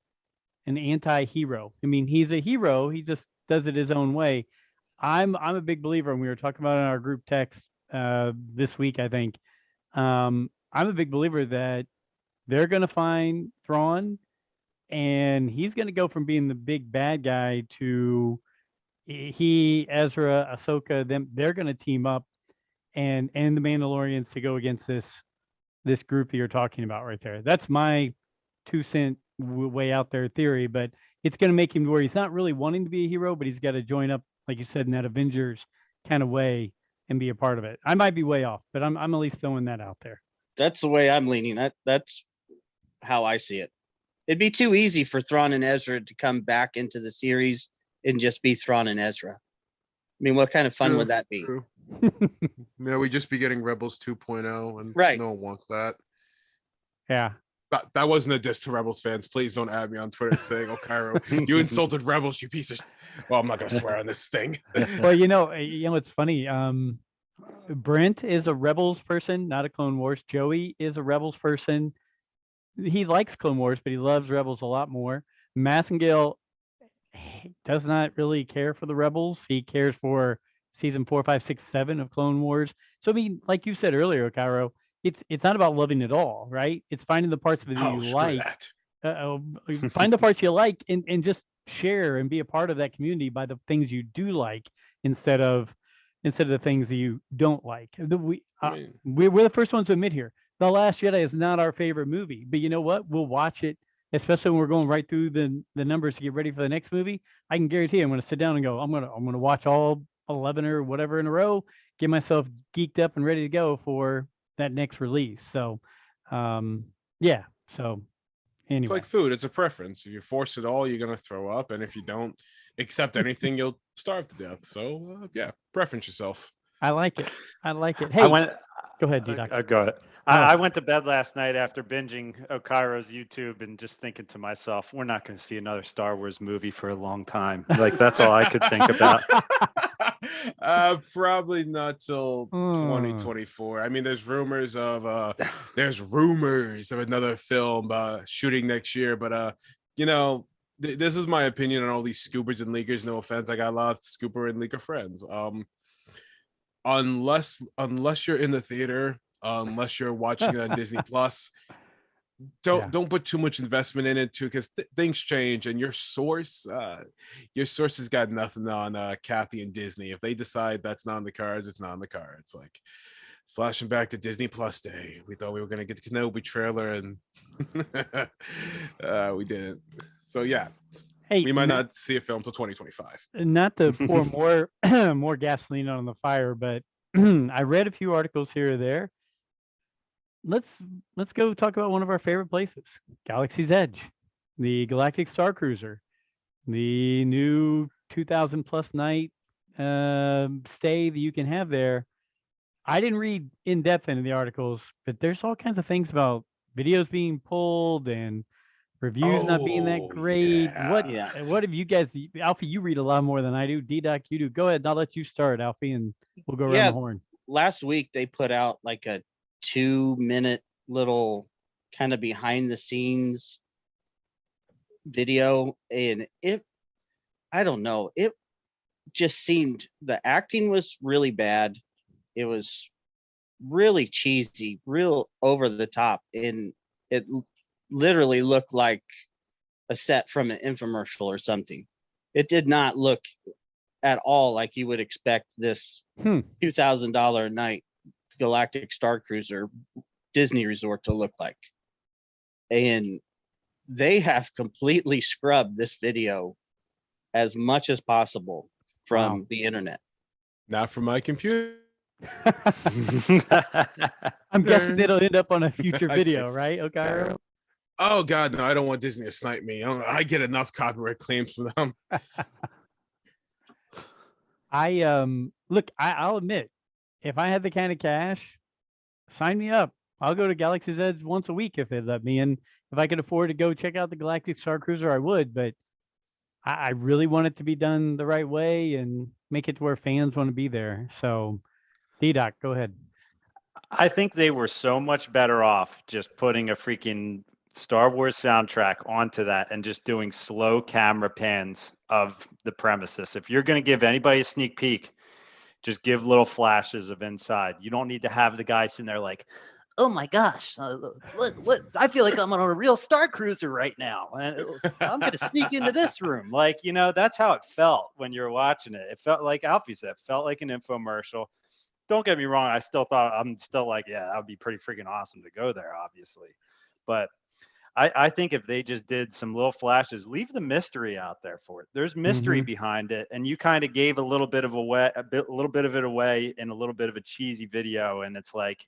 an anti-hero. I mean, he's a hero. He just does it his own way. I'm a big believer, and we were talking about it in our group text this week, I think. I'm a big believer that they're going to find Thrawn, and he's going to go from being the big bad guy to he, Ezra, Ahsoka, them. They're going to team up and the Mandalorians to go against this group that you're talking about right there. That's my 2 cent way out there theory, but it's going to make him where he's not really wanting to be a hero, but he's got to join up, like you said, in that Avengers kind of way and be a part of it. I might be way off, but I'm at least throwing that out there. That's the way I'm leaning. That's how I see it. It'd be too easy for Thrawn and Ezra to come back into the series and just be Thrawn and Ezra. I mean, what kind of fun would that be? True. Yeah, we just be getting Rebels 2.0, and right. No one wants that. Yeah. That wasn't a diss to Rebels fans. Please don't add me on Twitter saying, Okiro, you insulted Rebels, you piece of Well, I'm not going to swear on this thing. Well, it's funny. Brent is a Rebels person, not a Clone Wars. Joey is a Rebels person. He likes Clone Wars, but he loves Rebels a lot more. Massengale he does not really care for the Rebels. He cares for season 4, 5, 6, 7 of Clone Wars. So I mean, like you said earlier, Cairo, it's not about loving it all, right? It's finding the parts of it that Oh, you screw like. that. Find the parts you like and just share and be a part of that community by the things you do like instead of the things that you don't like. We're the first ones to admit here. The Last Jedi is not our favorite movie, but you know what? We'll watch it, especially when we're going right through the numbers to get ready for the next movie. I can guarantee I'm going to sit down and go, I'm going to watch all 11 or whatever in a row, get myself geeked up and ready to go for that next release. So, yeah. So anyway. It's like food. It's a preference. If you force it all, you're going to throw up. And if you don't accept anything, you'll starve to death. So, yeah, preference yourself. I like it. Hey, go ahead, DDoc. Go ahead. I went to bed last night after binging Okiro's YouTube and just thinking to myself, we're not going to see another Star Wars movie for a long time. Like, that's all I could think about. Probably not till 2024. I mean, there's rumors of another film shooting next year, but you know, this is my opinion on all these scoopers and leakers. No offense, I got a lot of scooper and leaker friends. Unless you're in the theater, unless you're watching it on Disney Plus, don't put too much investment in it too, because things change, and your source has got nothing on Kathy and Disney. If they decide that's not on the cards, it's not on the cards. Like, flashing back to Disney Plus day, we thought we were going to get the Kenobi trailer, and we didn't. So yeah, hey, we might not see a film till 2025. Not to pour more gasoline on the fire, but I read a few articles here or there. Let's go talk about one of our favorite places, Galaxy's Edge, the Galactic Star Cruiser, the new 2,000 plus night stay that you can have there. I didn't read in depth into the articles, but there's all kinds of things about videos being pulled and reviews not being that great. Yeah. What have you guys, Alfie? You read a lot more than I do. DDoc, you do. Go ahead. I'll let you start, Alfie, and we'll go around the horn. Last week they put out like a 2-minute little kind of behind the scenes video, and I don't know, it just seemed, the acting was really bad. It was really cheesy, real over the top, and it literally looked like a set from an infomercial or something. It did not look at all like you would expect this $2,000 a night Galactic Star Cruiser Disney resort to look like. And they have completely scrubbed this video as much as possible from the internet. Not from my computer. I'm guessing it'll end up on a future video, right? Okay. Oh God, no! I don't want Disney to snipe me. I get enough copyright claims from them. I'll admit, if I had the kind of cash, sign me up. I'll go to Galaxy's Edge once a week if they let me. And if I could afford to go check out the Galactic Star Cruiser, I would. But I really want it to be done the right way and make it to where fans want to be there. So, DDoc, go ahead. I think they were so much better off just putting a freaking Star Wars soundtrack onto that and just doing slow camera pans of the premises. If you're going to give anybody a sneak peek, just give little flashes of inside. You don't need to have the guy sitting there like, oh my gosh, what? I feel like I'm on a real Star Cruiser right now, and I'm going to sneak into this room. Like, you know, that's how it felt when you're watching it. It felt like Alfie said, felt like an infomercial. Don't get me wrong. I'm still like, yeah, that would be pretty freaking awesome to go there, obviously. But I think if they just did some little flashes, leave the mystery out there for it. There's mystery behind it, and you kind of gave a little bit of it away in a little bit of a cheesy video, and it's like,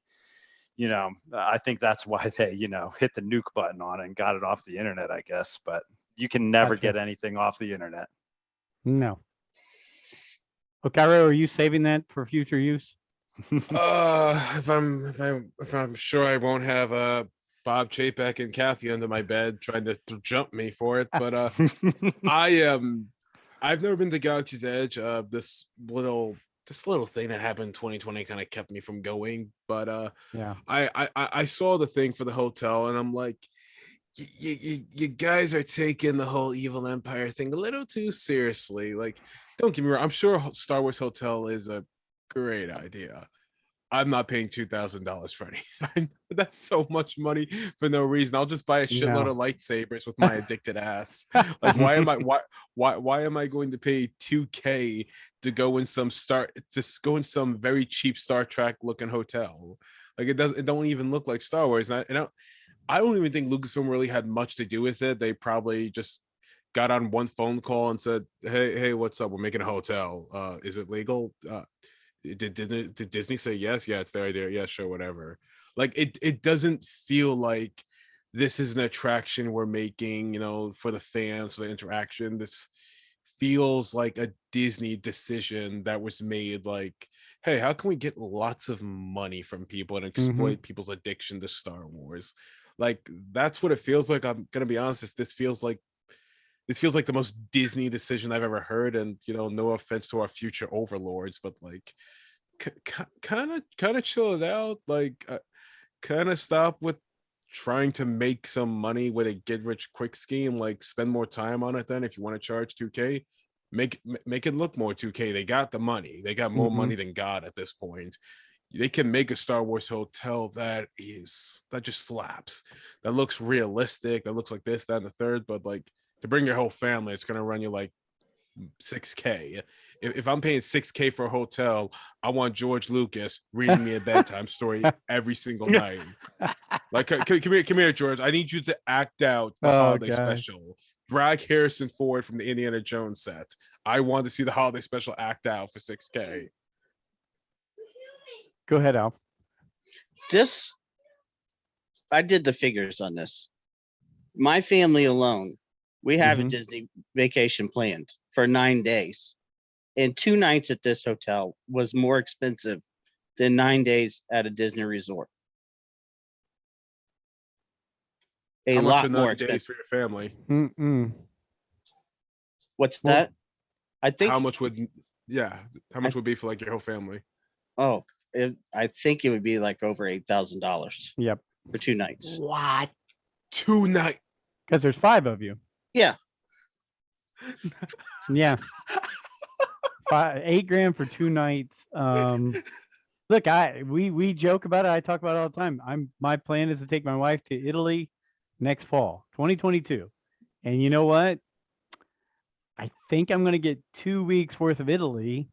you know, I think that's why they, you know, hit the nuke button on it and got it off the internet, I guess. But you can never get anything off the internet. No. Okiro, are you saving that for future use? If I'm sure I won't have Bob Chapek and Kathy under my bed trying to jump me for it, but I've never been to Galaxy's Edge. This little thing that happened in 2020 kind of kept me from going, but I saw the thing for the hotel, and I'm like, you guys are taking the whole evil empire thing a little too seriously. Like, don't get me wrong. I'm sure Star Wars Hotel is a great idea. I'm not paying $2,000 for anything. That's so much money for no reason. I'll just buy a shitload of lightsabers with my addicted ass. Like, why am I going to pay $2K to go in some very cheap Star Trek looking hotel? Like, it don't even look like Star Wars. And I don't even think Lucasfilm really had much to do with it. They probably just got on one phone call and said, hey, what's up? We're making a hotel. Is it legal? Did Disney say yes? Yeah, it's their idea. Yeah, sure, whatever. Like, it doesn't feel like this is an attraction we're making, for the fans, for the interaction. This feels like a Disney decision that was made like, hey, how can we get lots of money from people and exploit people's addiction to Star Wars? Like, that's what it feels like. I'm gonna be honest, this feels like the most Disney decision I've ever heard. And no offense to our future overlords, but like, kind of chill it out. Like, kind of stop with trying to make some money with a get rich quick scheme. Like, spend more time on it. Then, if you want to charge $2K, make it look more 2K. They got the money. They got more money than God at this point. They can make a Star Wars hotel that just slaps. That looks realistic. That looks like this, that, and the third. But like, to bring your whole family, it's gonna run you like $6K. If I'm paying $6K for a hotel, I want George Lucas reading me a bedtime story every single night. Like, come here, George. I need you to act out the holiday special. Drag Harrison Ford from the Indiana Jones set. I want to see the holiday special act out for $6K. Go ahead, Al. I did the figures on this. My family alone, we have a Disney vacation planned for 9 days. And 2 nights at this hotel was more expensive than 9 days at a Disney resort. A lot more expensive for your family. What's that? I think how much would be for like your whole family? Oh, I think it would be like over $8,000. Yep. For 2 nights. What? 2 nights? Because there's 5 of you. Yeah. Yeah. $8,000 for 2 nights. Look, we joke about it. I talk about it all the time. My plan is to take my wife to Italy next fall, 2022. And you know what? I think I'm going to get 2 weeks worth of Italy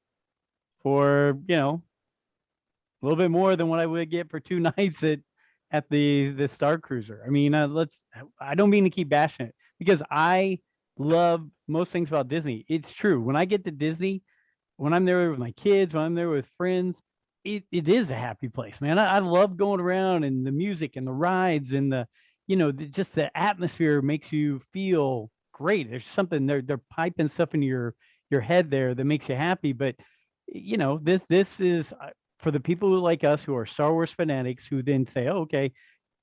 for, a little bit more than what I would get for 2 nights at the Star Cruiser. I mean, I don't mean to keep bashing it because I love most things about Disney. It's true. When I get to Disney, when I'm there with my kids, when I'm there with friends, it is a happy place, man. I love going around and the music and the rides and just the atmosphere makes you feel great. There's something they're piping stuff into your head there that makes you happy. But this is for the people who like us who are Star Wars fanatics who then say, oh, okay,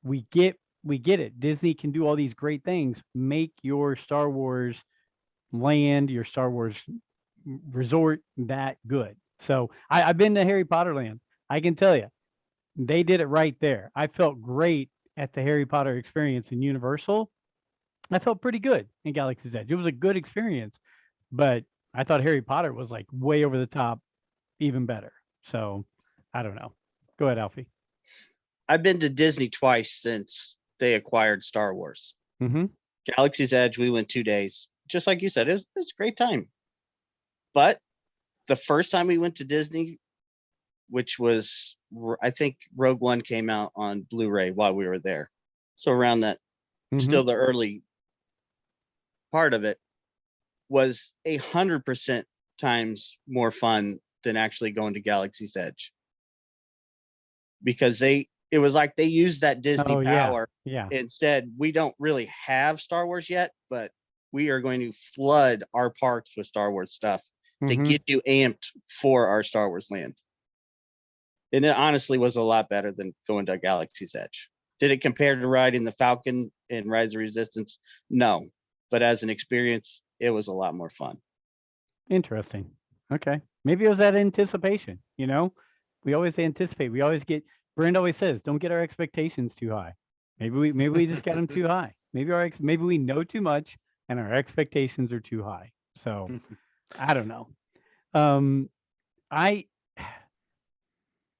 we get it. Disney can do all these great things. Make your Star Wars land, your Star Wars resort that good. So I've been to Harry Potter land. I can tell you, they did it right there. I felt great at the Harry Potter experience in Universal. I felt pretty good in Galaxy's Edge. It was a good experience, but I thought Harry Potter was like way over the top, even better. So I don't know. Go ahead, Alfie. I've been to Disney twice since they acquired Star Wars. Galaxy's Edge, we went 2 days. Just like you said, it was a great time. But the first time we went to Disney, which was, I think Rogue One came out on Blu-ray while we were there. So around that, still the early part of it, was 100% times more fun than actually going to Galaxy's Edge. Because it was like they used that Disney power and said, we don't really have Star Wars yet, but we are going to flood our parks with Star Wars stuff to get you amped for our Star Wars land. And it honestly was a lot better than going to Galaxy's Edge. Did it compare to riding the Falcon and Rise of Resistance? No. But as an experience, it was a lot more fun. Interesting. Okay. Maybe it was that anticipation, We always anticipate. We always Brand always says, don't get our expectations too high. Maybe we just got them too high. maybe we know too much and our expectations are too high. So I don't know. Um, I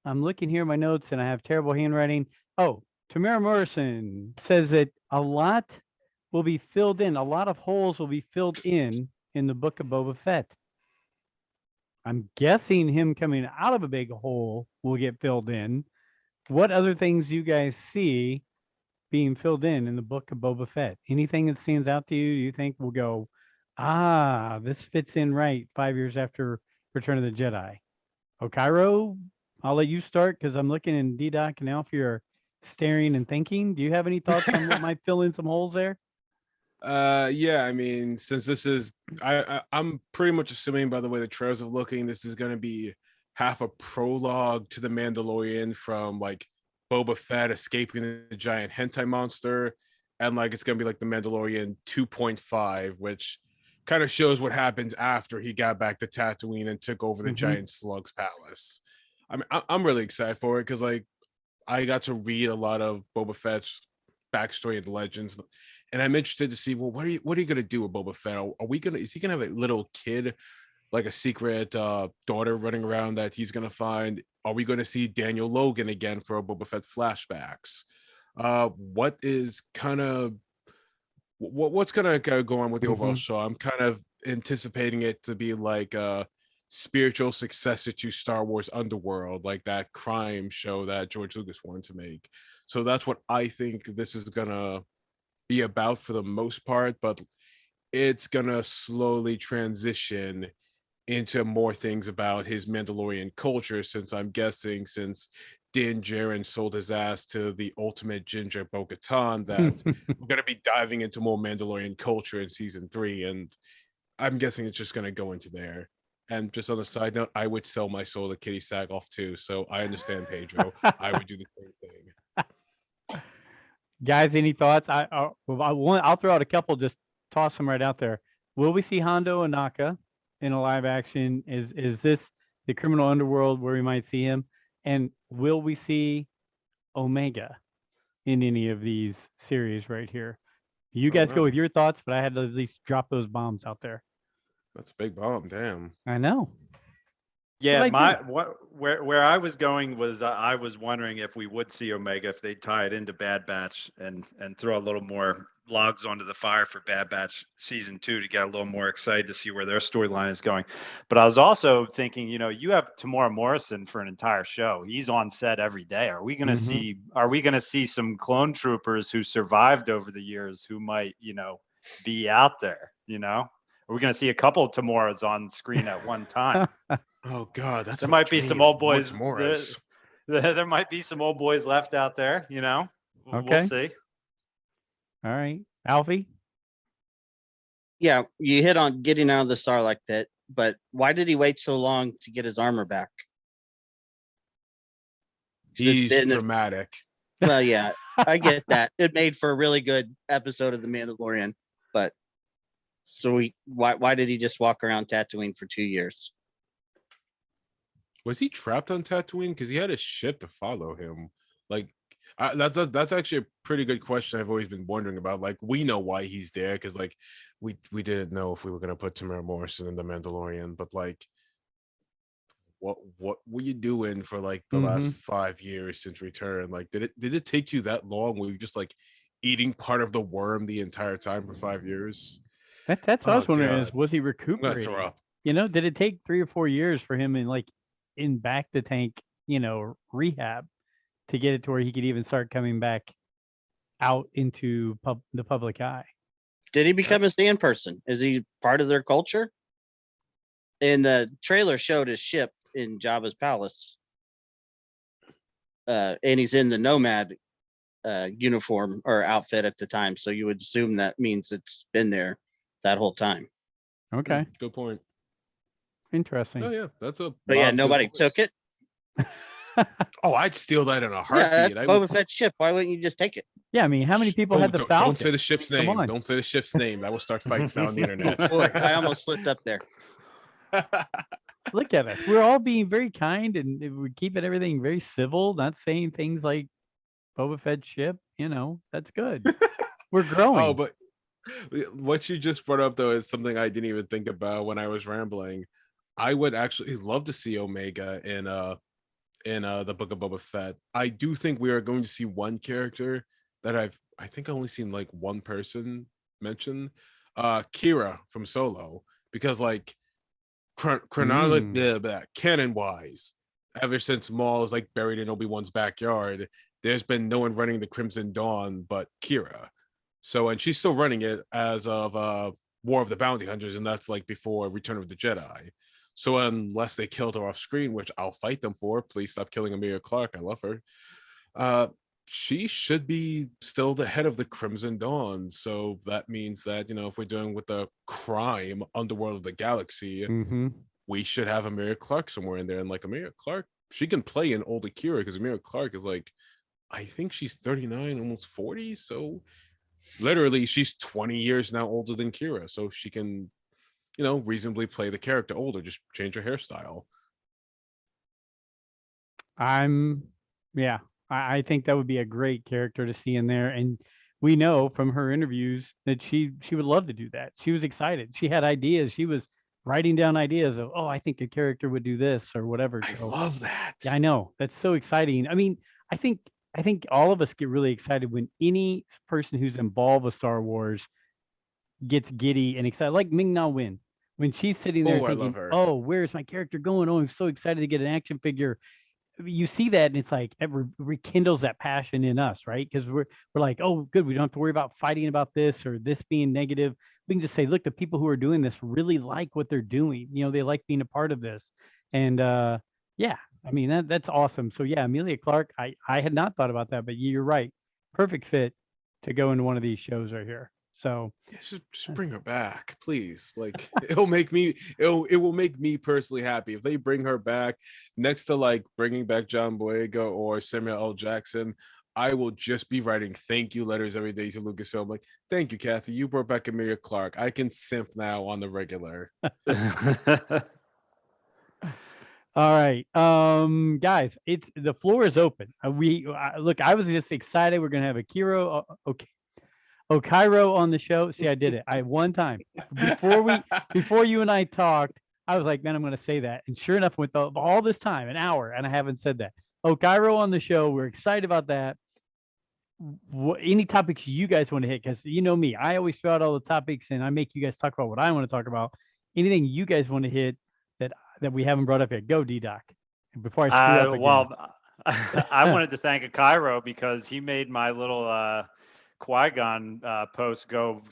I'm looking here at my notes and I have terrible handwriting. Oh, Tamara Morrison says that a lot will be filled in. A lot of holes will be filled in the book of Boba Fett. I'm guessing him coming out of a big hole will get filled in. What other things do you guys see being filled in the book of Boba Fett? Anything that stands out to you? You think will go, this fits in right 5 years after Return of the Jedi? Okiro, I'll let you start because I'm looking in DDoc and Alfie are staring and thinking. Do you have any thoughts on what might fill in some holes there? Yeah, I mean, since this is I'm pretty much assuming by the way the trailers are looking, this is gonna be half a prologue to the Mandalorian from like Boba Fett escaping the giant hentai monster, and like it's gonna be like the Mandalorian 2.5, which kind of shows what happens after he got back to Tatooine and took over the giant slug's palace. I mean, I'm really excited for it because like I got to read a lot of Boba Fett's backstory and legends, and I'm interested to see, well, what are you gonna do with Boba Fett? Is he gonna have a little kid, like a secret daughter running around that he's gonna find? Are we gonna see Daniel Logan again for Boba Fett flashbacks? What is kind of what's gonna go on with the overall show? I'm kind of anticipating it to be like a spiritual successor to Star Wars Underworld, like that crime show that George Lucas wanted to make. So that's what I think this is gonna be about for the most part, but it's gonna slowly transition into more things about his Mandalorian culture, since I'm guessing since Din Djarin sold his ass to the ultimate ginger Bo-Katan, that we're gonna be diving into more Mandalorian culture in season 3, and I'm guessing it's just gonna go into there. And just on a side note, I would sell my soul to Kitty Sackhoff too, so I understand, Pedro. I would do the same thing. Guys, any thoughts? I'll throw out a couple, just toss them right out there. Will we see Hondo and Naka in a live action? Is this the criminal underworld where we might see him? And will we see Omega in any of these series right here? You guys go with your thoughts, but I had to at least drop those bombs out there. That's a big bomb, damn. I know. Yeah, where I was going was I was wondering if we would see Omega, if they tie it into Bad Batch and throw a little more logs onto the fire for Bad Batch season 2 to get a little more excited to see where their storyline is going. But I was also thinking, you have Tamora Morrison for an entire show. He's on set every day. Are we going to see some clone troopers who survived over the years who might, be out there, Are we going to see a couple of Tamoras on screen at one time? Oh God, there might be some old boys. There might be some old boys left out there. Okay. We'll see. All right, Alfie. Yeah, you hit on getting out of the Sarlacc pit, but why did he wait so long to get his armor back? He's dramatic. Well, yeah, I get that. It made for a really good episode of The Mandalorian, but so why did he just walk around Tatooine for 2 years? Was he trapped on Tatooine? Because he had a ship to follow him. Like, that's actually a pretty good question I've always been wondering about. Like, we know why he's there, because like we didn't know if we were gonna put Tamara Morrison in The Mandalorian, but like, what were you doing for like the last 5 years since Return? Like, did it take you that long? Were you just like eating part of the worm the entire time for 5 years? That's what I was wondering. Is was he recuperating? Throw up. Did it take 3 or 4 years for him in back to tank, rehab to get it to where he could even start coming back out into the public eye? Did he become a stand person? Is he part of their culture? And the trailer showed his ship in Jabba's palace. And he's in the Nomad uniform or outfit at the time. So you would assume that means it's been there that whole time. Okay. Good point. Interesting. Oh yeah, that's a. But yeah, nobody took it. Oh, I'd steal that in a heartbeat. Yeah, Boba Fett's ship. Why wouldn't you just take it? Yeah, I mean, how many people had the Falcon? Don't say the ship's name. Don't say the ship's name. That will start fights now on the internet. Boy, I almost slipped up there. Look at us. We're all being very kind and we're keeping everything very civil, not saying things like Boba Fett's ship. That's good. We're growing. Oh, but what you just brought up though is something I didn't even think about when I was rambling. I would actually love to see Omega in the Book of Boba Fett. I do think we are going to see one character that I think I only seen like one person mention, Kira from Solo, because like chronologically, canon wise, ever since Maul is like buried in Obi-Wan's backyard, there's been no one running the Crimson Dawn but Kira. So, and she's still running it as of War of the Bounty Hunters, and that's like before Return of the Jedi. So unless they killed her off screen, which I'll fight them for, please stop killing Emilia Clarke. I love her. She should be still the head of the Crimson Dawn. So that means that, you know, if we're doing with the crime underworld of the galaxy, we should have Emilia Clarke somewhere in there. And like Emilia Clarke, she can play an old Akira because Emilia Clarke is like, I think she's 39, almost 40. So literally she's 20 years now older than Kira. So she can, you know, reasonably play the character older, just change her hairstyle. I think that would be a great character to see in there. And we know from her interviews that she would love to do that. She was excited. She had ideas. She was writing down ideas of, oh, I think a character would do this or whatever. I love that. Yeah, I know. That's so exciting. I mean, I think all of us get really excited when any person who's involved with Star Wars gets giddy and excited, like Ming-Na Wen. When she's sitting there I love thinking, her. oh, where's my character going? Oh, I'm so excited to get an action figure. You see that and it's like it rekindles that passion in us, right? Because we're like, oh, good, we don't have to worry about fighting about this or this being negative. We can just say, look, the people who are doing this really like what they're doing. You know, they like being a part of this. And yeah, I mean, that's awesome. So yeah, Emilia Clarke, I had not thought about that, but you're right. Perfect fit to go into one of these shows right here. So yeah, just bring her back, please. Like it will make me personally happy if they bring her back next to like bringing back John Boyega or Samuel L. Jackson. I will just be writing thank you letters every day to Lucasfilm. Like, thank you, Kathy. You brought back Emilia Clarke. I can simp now on the regular. All right, guys, it's the floor is open. Look, I was just excited. We're gonna have Okiro, Okiro on the show. See, I did it. One time before you and I talked, I was like, man, I'm gonna say that, and sure enough, with all this time, an hour, and I haven't said that. Okiro on the show. We're excited about that. Any topics you guys want to hit? Because you know me, I always throw out all the topics, and I make you guys talk about what I want to talk about. Anything you guys want to hit that we haven't brought up yet? Go, DDoc. Before I screw up again. Well, I wanted to thank Okiro because he made my little Qui-Gon post go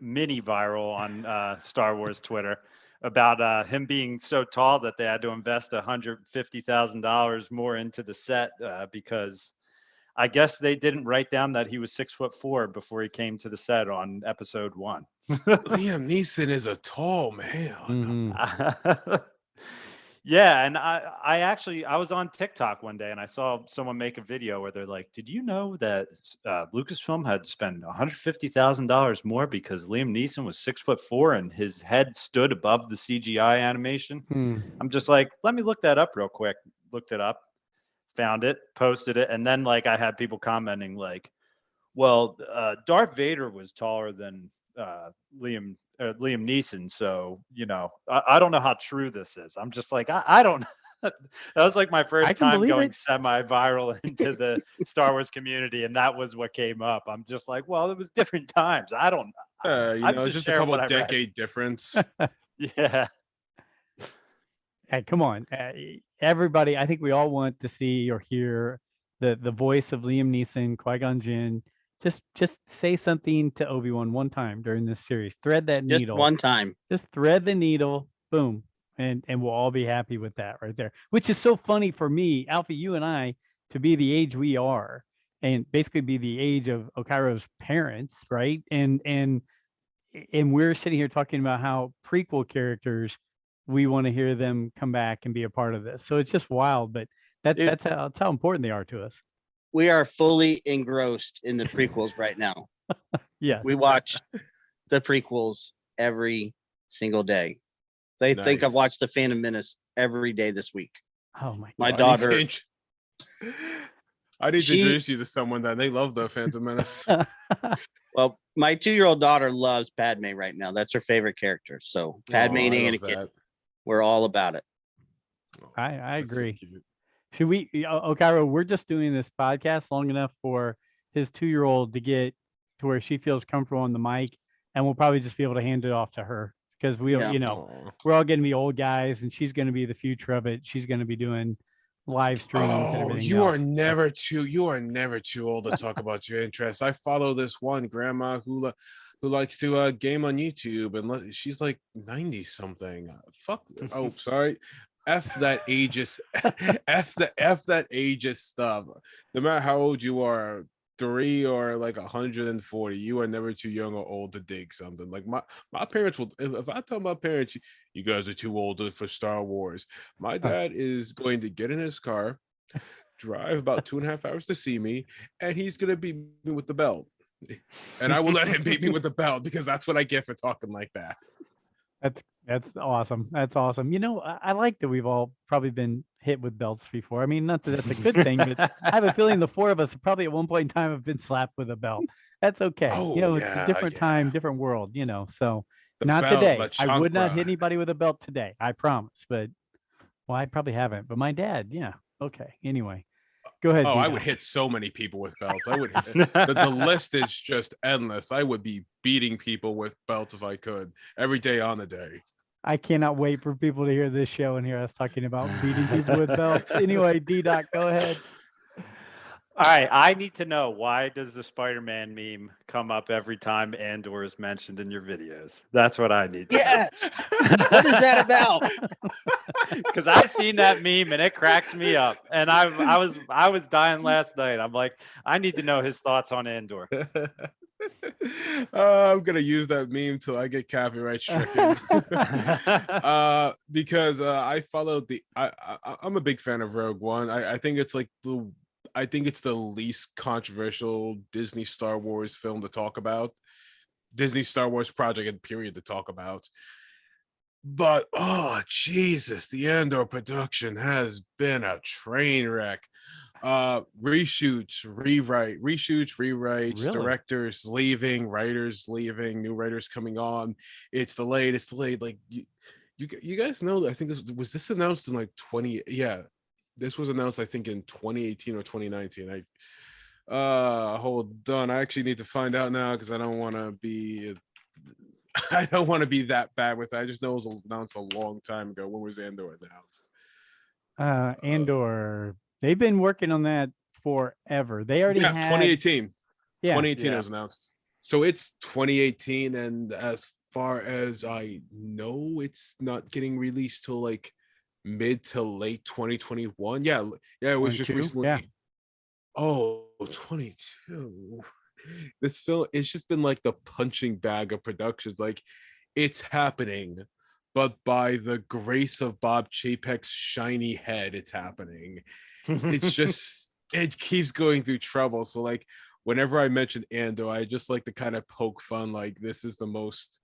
mini viral on Star Wars Twitter about him being so tall that they had to invest $150,000 more into the set because I guess they didn't write down that he was 6'4" before he came to the set on episode 1. Liam Neeson is a tall man. Yeah, and I was on TikTok one day and I saw someone make a video where they're like, "Did you know that Lucasfilm had to spend $150,000 more because Liam Neeson was 6'4" and his head stood above the CGI animation?" I'm just like, let me look that up real quick. Looked it up, found it, posted it, and then like I had people commenting like, "Well, Darth Vader was taller than Liam Neeson, so you know, I don't know how true this is." I'm just like, I don't. That was like my first time going semi-viral into the Star Wars community, and that was what came up. I'm just like, well, it was different times. I don't. Just a couple decade difference. Yeah. Hey, come on, everybody! I think we all want to see or hear the voice of Liam Neeson, Qui-Gon Jinn. Just say something to Obi-Wan one time during this series. Thread that needle. Just one time. Just thread the needle. Boom. And we'll all be happy with that right there. Which is so funny for me, Alfie, you and I, to be the age we are and basically be the age of Okiro's parents, right? And we're sitting here talking about how prequel characters, we want to hear them come back and be a part of this. So it's just wild, but that's how important they are to us. We are fully engrossed in the prequels right now. Yeah. We watch the prequels every single day. They think I've watched The Phantom Menace every day this week. Oh my God. My daughter. I need to introduce you to someone that they love The Phantom Menace. Well, my 2-year-old daughter loves Padme right now. That's her favorite character. So Padme and I love Anakin, that. we're all about it. I That's so agree. cute. Should we, Okiro, we're just doing this podcast long enough for his 2-year-old to get to where she feels comfortable on the mic, and we'll probably just be able to hand it off to her because we, Yeah. Aw. we're all going to be old guys, and she's going to be the future of it. She's going to be doing live streams and Oh, everything you are else. never too old to talk about your interests. I follow this one grandma who likes to game on YouTube, and she's like 90 something. Fuck. Oh, sorry. F that ageist. F that ageist stuff. No matter how old you are, 3 or like 140, you are never too young or old to dig something. Like my parents will. If I tell my parents, you guys are too old for Star Wars, my dad is going to get in his car, drive about 2.5 hours to see me, and he's gonna beat me with the belt. And I will let him beat me with the belt because that's what I get for talking like that. That's awesome. That's awesome. I like that we've all probably been hit with belts before. I mean, not that that's a good thing, but I have a feeling the 4 of us probably at one point in time have been slapped with a belt. That's okay. Oh, It's a yeah, different yeah. time, different world, so The not belt, today. La I would not hit chancra. anybody with a belt today. I promise. But well, I probably haven't. But my dad, yeah. Okay. Anyway, go ahead. Oh, I D-Doc. would hit so many people with belts. I would the list is just endless. I would be beating people with belts if I could every day on the day. I cannot wait for people to hear this show and hear us talking about beating people with belts. Anyway, D-Doc, go ahead. All right, I need to know, why does the Spider-Man meme come up every time Andor is mentioned in your videos? That's what I need to Yes. What is that about? Because I seen that meme and it cracks me up. And I was dying last night. I'm like, I need to know his thoughts on Andor. I'm gonna use that meme till I get copyright stricken. Because I followed I'm a big fan of Rogue One. I think it's like the least controversial Disney Star Wars film to talk about. Disney Star Wars project and period to talk about. But oh Jesus, the Andor production has been a train wreck. Reshoots, rewrites, Really? directors leaving, writers leaving, new writers coming on. It's delayed. Like you guys know, I think this announced in like 20. Yeah, this was announced I think in 2018 or 2019. Hold on, I actually need to find out now because I don't want to be that bad with it. I just know it was announced a long time ago. When was Andor announced? Andor, they've been working on that forever. They already had 2018. Yeah. 2018 Yeah. was announced. So it's 2018, and as far as I know, it's not getting released till like mid to late 2021. Yeah, it was just 22? recently. Yeah. Oh, 22. This film, it's just been like the punching bag of productions. Like, it's happening, but by the grace of Bob Chapek's shiny head, it's happening. It's just, it keeps going through trouble. So like, whenever I mention Andor, I just like to kind of poke fun, like this is the most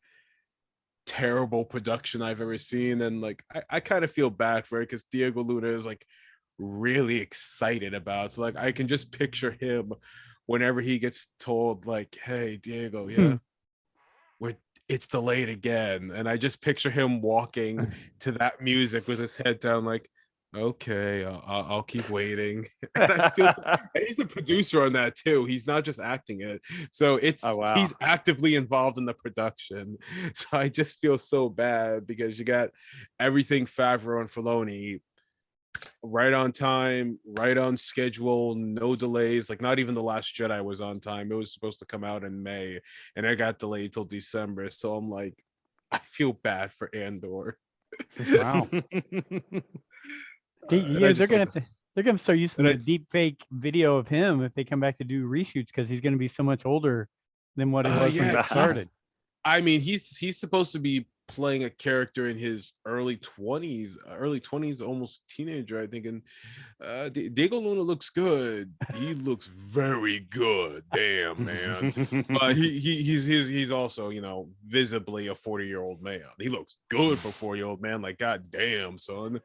terrible production I've ever seen. And like, I kind of feel bad for it because Diego Luna is like really excited about it. So like, I can just picture him whenever he gets told like, hey, Diego, yeah, it's delayed again. And I just picture him walking to that music with his head down like, okay, I'll keep waiting. And I feel, and he's a producer on that too. He's not just acting it. So it's he's actively involved in the production. So I just feel so bad because you got everything Favreau and Filoni right on time, right on schedule, no delays. Like not even The Last Jedi was on time. It was supposed to come out in May and it got delayed till December. So I'm like, I feel bad for Andor. Wow. They're gonna start using the deep fake video of him if they come back to do reshoots because he's gonna be so much older than what he was when he started. I mean, he's supposed to be playing a character in his early 20s, almost teenager, I think. And Diego Luna looks good. He looks very good. Damn, man. But he's also, you know, visibly a 40-year-old man. He looks good for a 40-year-old man. Like, god damn, son.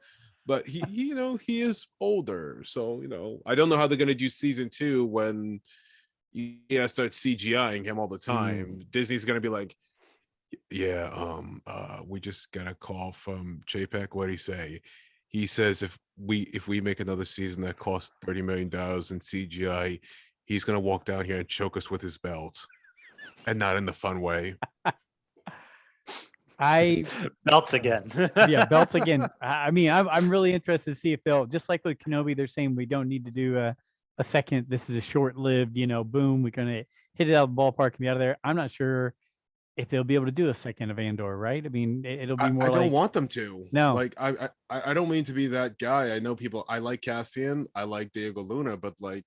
But he you know, he is older. So, you know, I don't know how they're gonna do season 2 when you gotta start CGIing him all the time. Disney's gonna be like, yeah, we just got a call from JPEG. What'd he say? He says if we make another season that costs $30 million in CGI, he's gonna walk down here and choke us with his belt, and not in the fun way. Belts again. Yeah, belts again. I mean, I'm really interested to see if they'll, just like with Kenobi, they're saying we don't need to do a second. This is a short-lived, boom, we're gonna hit it out of the ballpark and be out of there. I'm not sure if they'll be able to do a second of Andor, right? I mean, it'll be more I like, don't want them to. No. Like I don't mean to be that guy. I know people. I like Cassian. I like Diego Luna, but like,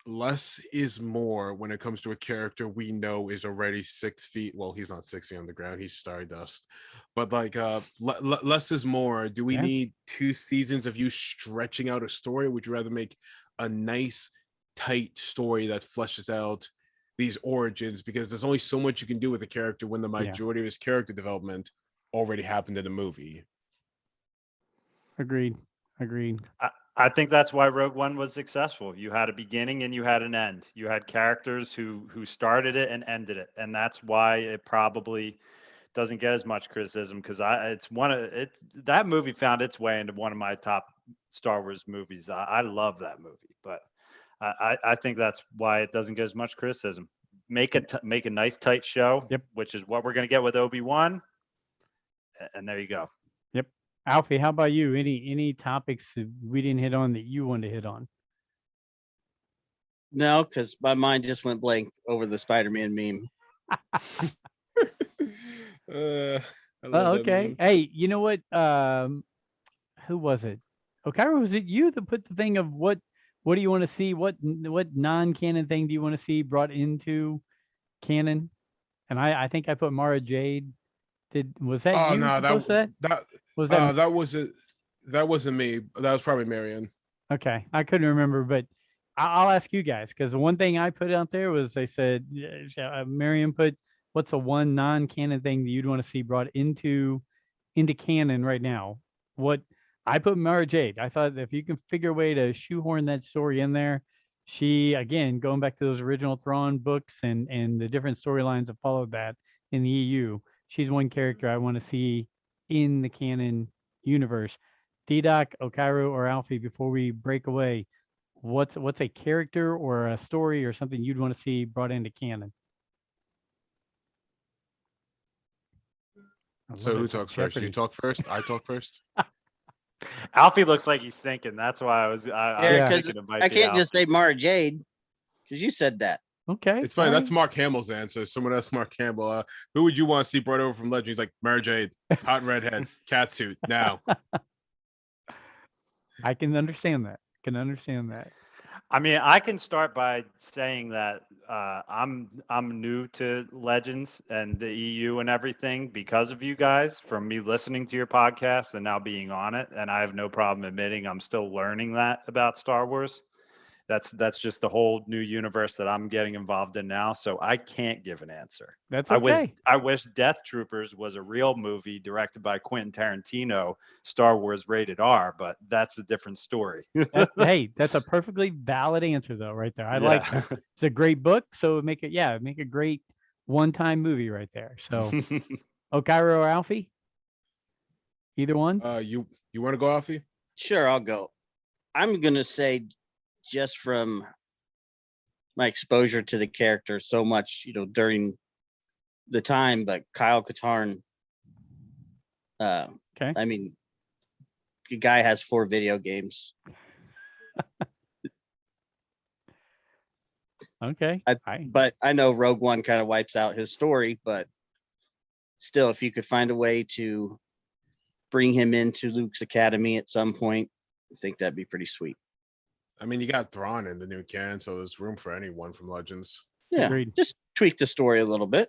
less is more when it comes to a character we know is already 6 feet. Well, he's not 6 feet on the ground. He's Stardust. But like, less is more. Do we need 2 seasons of you stretching out a story? Would you rather make a nice, tight story that fleshes out these origins, because there's only so much you can do with a character when the majority of his character development already happened in the movie. Agreed. I think that's why Rogue One was successful. You had a beginning and you had an end. You had characters who started it and ended it, and that's why it probably doesn't get as much criticism, because that movie found its way into one of my top Star Wars movies. I love that movie, but I think that's why it doesn't get as much criticism. Make a nice tight show, which is what we're going to get with Obi-Wan, and there you go. Yep. Alfie, how about you? Any topics that we didn't hit on that you wanted to hit on? No, because my mind just went blank over the Spider-Man meme. Okay. Hey, you know what? Who was it? Okiro, was it you that put the thing of what do you want to see? What non-canon thing do you want to see brought into canon? And I think I put Mara Jade. Was that you? No, that wasn't me. That was probably Marion. Okay, I couldn't remember, but I'll ask you guys, because the one thing I put out there was they said Marion put, what's a one non-canon thing that you'd want to see brought into canon right now? What I put Mara Jade. I thought if you can figure a way to shoehorn that story in there, she, again, going back to those original Thrawn books and the different storylines that followed that in the EU, she's one character I want to see in the canon universe. DDoc, Okiro, or Alfie, before we break away, what's a character or a story or something you'd want to see brought into canon? So who talks first? You talk first? I talk first? Alfie looks like he's thinking. That's why I was thinking it might I be can't Alfie. just say Mara Jade because you said that. Okay, it's fine. That's Mark Hamill's answer. Someone else, Mark Hamill. Who would you want to see brought over from Legend? He's like, Mara Jade, hot redhead, catsuit. Now, I can understand that. I mean, I can start by saying that I'm new to Legends and the EU and everything because of you guys, from me listening to your podcast and now being on it, and I have no problem admitting I'm still learning that about Star Wars. That's just the whole new universe that I'm getting involved in now. So I can't give an answer. That's okay. I wish Deathtroopers was a real movie directed by Quentin Tarantino, Star Wars rated R, but that's a different story. Hey, that's a perfectly valid answer though, right there. I like that. It's a great book, so make a great one-time movie right there. So Okiro or Alfie? Either one? You want to go, Alfie? Sure, I'll go. I'm gonna say, just from my exposure to the character so much, during the time, but Kyle Katarn, Okay. I mean, the guy has 4 video games. Okay. But I know Rogue One kind of wipes out his story, but still, if you could find a way to bring him into Luke's academy at some point, I think that'd be pretty sweet. I mean, you got Thrawn in the new canon, so there's room for anyone from Legends. Yeah, Agreed. Just tweak the story a little bit.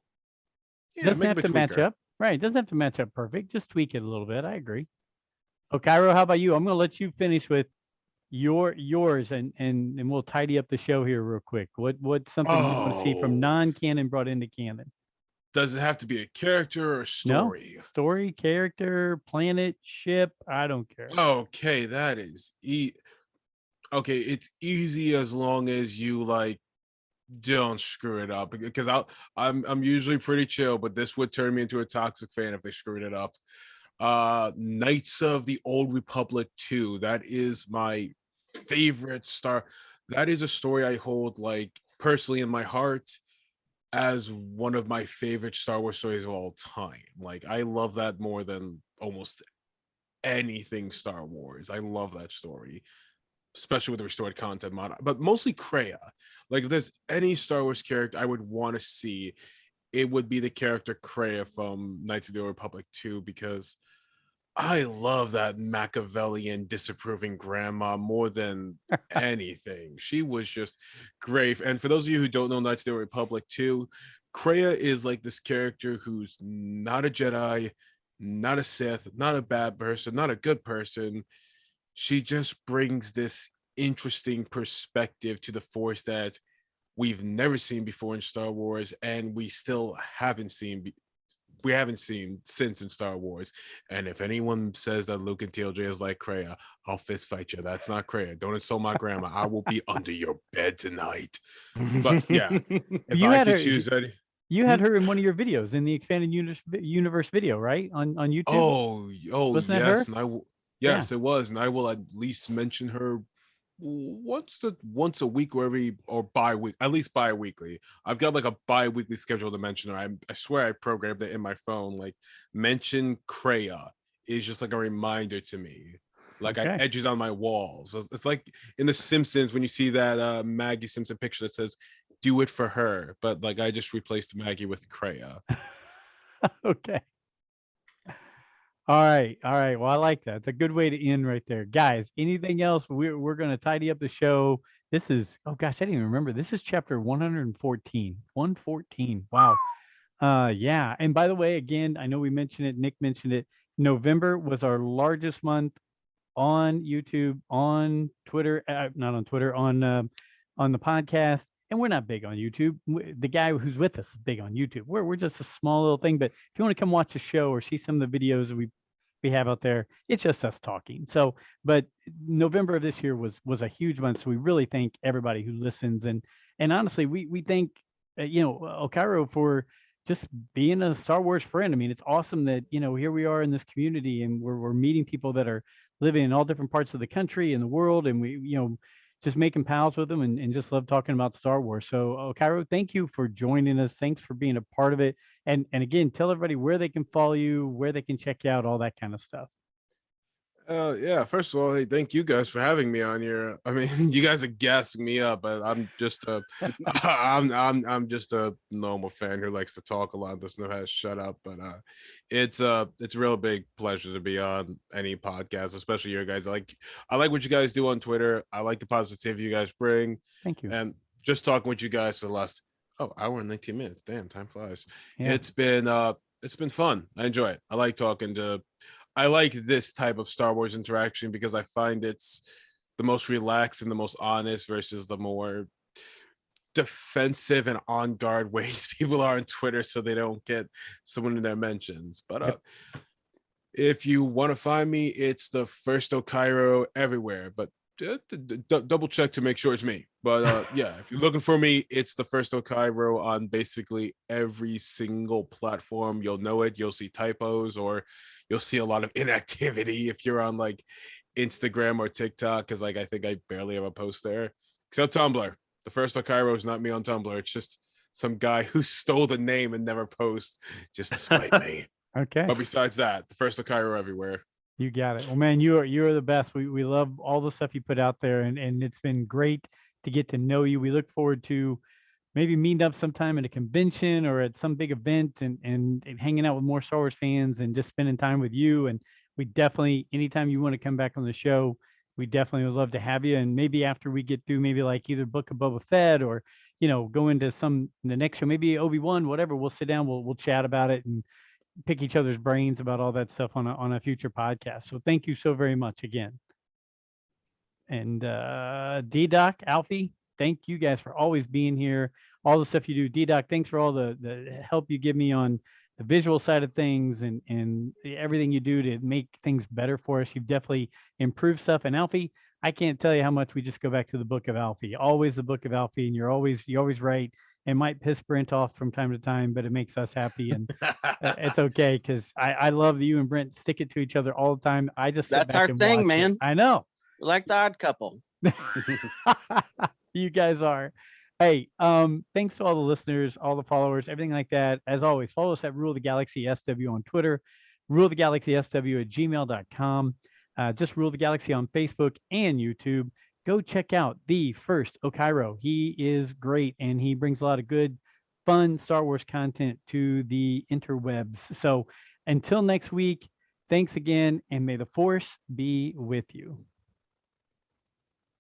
Yeah, doesn't have to match up. Right, it doesn't have to match up perfect. Just tweak it a little bit. I agree. Okiro, how about you? I'm going to let you finish with yours, and we'll tidy up the show here real quick. What's something you want to see from non-canon brought into canon? Does it have to be a character or a story? No. Story, character, planet, ship. I don't care. Okay, that is okay, it's easy as long as you like don't screw it up, because I'm usually pretty chill, but this would turn me into a toxic fan if they screwed it up. Knights of the Old Republic 2, that is my favorite star. That is a story I hold like personally in my heart as one of my favorite Star Wars stories of all time. Like I love that more than almost anything Star Wars. I love that story, especially with the restored content mod, but mostly Kreia. Like if there's any Star Wars character I would want to see, it would be the character Kreia from Knights of the Old Republic 2, because I love that Machiavellian disapproving grandma more than anything. She was just great. And for those of you who don't know Knights of the Old Republic 2, Kreia is like this character who's not a Jedi, not a Sith, not a bad person, not a good person. She just brings this interesting perspective to the Force that we've never seen before in Star Wars, and we still haven't seen since in Star Wars. And if anyone says that Luke and TLJ is like Kreia, I'll fist fight you. That's not Kreia. Don't insult my grandma. I will be under your bed tonight. But yeah, if You I had could her- choose any. You had her in one of your videos in the expanded universe video, right? On YouTube. Oh Wasn't that her? yes, and yes, it was, and I will at least mention her once a week or bi-week, at least bi-weekly. I've got like a bi-weekly schedule to mention her. I swear I programmed it in my phone. Like mention Kreia is just like a reminder to me. Like I Okay. edge it on my walls. It's like in The Simpsons when you see that Maggie Simpson picture that says "Do it for her," but like I just replaced Maggie with Kreia. Okay. All right. Well, I like that. It's a good way to end right there. Guys, anything else? We're gonna tidy up the show. This is, oh gosh, I didn't even remember. This is chapter 114. 114. Wow. Yeah. And by the way, again, I know we mentioned it, Nick mentioned it. November was our largest month on YouTube, on Twitter, not on Twitter, on the podcast. And we're not big on YouTube. The guy who's with us is big on YouTube. We're just a small little thing. But if you want to come watch the show or see some of the videos we have out there, it's just us talking. So, but November of this year was a huge month. So we really thank everybody who listens, and honestly, we thank Okiro for just being a Star Wars friend. I mean, it's awesome that here we are in this community, and we're meeting people that are living in all different parts of the country and the world, and we just making pals with them and just love talking about Star Wars. So Okiro, thank you for joining us. Thanks for being a part of it. And again, tell everybody where they can follow you, where they can check you out, all that kind of stuff. Yeah, first of all, hey, thank you guys for having me on here. I mean, you guys are gassing me up, but I'm just a I'm just a normal fan who likes to talk a lot, doesn't know how to shut up. But it's a real big pleasure to be on any podcast, especially your guys. I like what you guys do on Twitter. I like the positivity you guys bring. Thank you. And just talking with you guys for the last hour and 19 minutes. Damn, time flies. Yeah. It's been fun. I enjoy it. I like this type of Star Wars interaction because I find it's the most relaxed and the most honest versus the more defensive and on guard ways people are on Twitter, so they don't get someone in their mentions. But if you want to find me, it's the first Okiro everywhere, but double check to make sure it's me. But yeah, if you're looking for me, it's the first Okiro on basically every single platform. You'll know it. You'll see typos, or you'll see a lot of inactivity if you're on like Instagram or TikTok, because like I think I barely ever post there, except Tumblr. The first Okiro is not me on Tumblr. It's just some guy who stole the name and never posts just to spite me. Okay. But besides that, the first Okiro everywhere. You got it. Well, man, you are the best. We love all the stuff you put out there, and it's been great to get to know you. We look forward to maybe meeting up sometime at a convention or at some big event and hanging out with more Star Wars fans and just spending time with you. And we definitely, anytime you want to come back on the show, we definitely would love to have you. And maybe after we get through maybe like either Book of Boba Fett or, go into the next show, maybe Obi-Wan, whatever, we'll sit down, we'll chat about it and pick each other's brains about all that stuff on a future podcast. So thank you so very much again. And DDoc, Alfie, thank you guys for always being here. All the stuff you do. DDoc, thanks for all the help you give me on the visual side of things and everything you do to make things better for us. You've definitely improved stuff. And Alfie, I can't tell you how much we just go back to the book of Alfie. Always the book of Alfie, and you're always right. It might piss Brent off from time to time, but it makes us happy, and it's okay because I love that you and Brent stick it to each other all the time. I just sit That's back our and thing, watch it. man. I know. We're like the Odd Couple. You guys are. Hey, thanks to all the listeners, all the followers, everything like that. As always, follow us at Rule the Galaxy SW on Twitter, Rule the Galaxy SW at gmail.com. Just Rule the Galaxy on Facebook and YouTube. Go check out the first Okiro. He is great, and he brings a lot of good, fun Star Wars content to the interwebs. So until next week, thanks again, and may the Force be with you.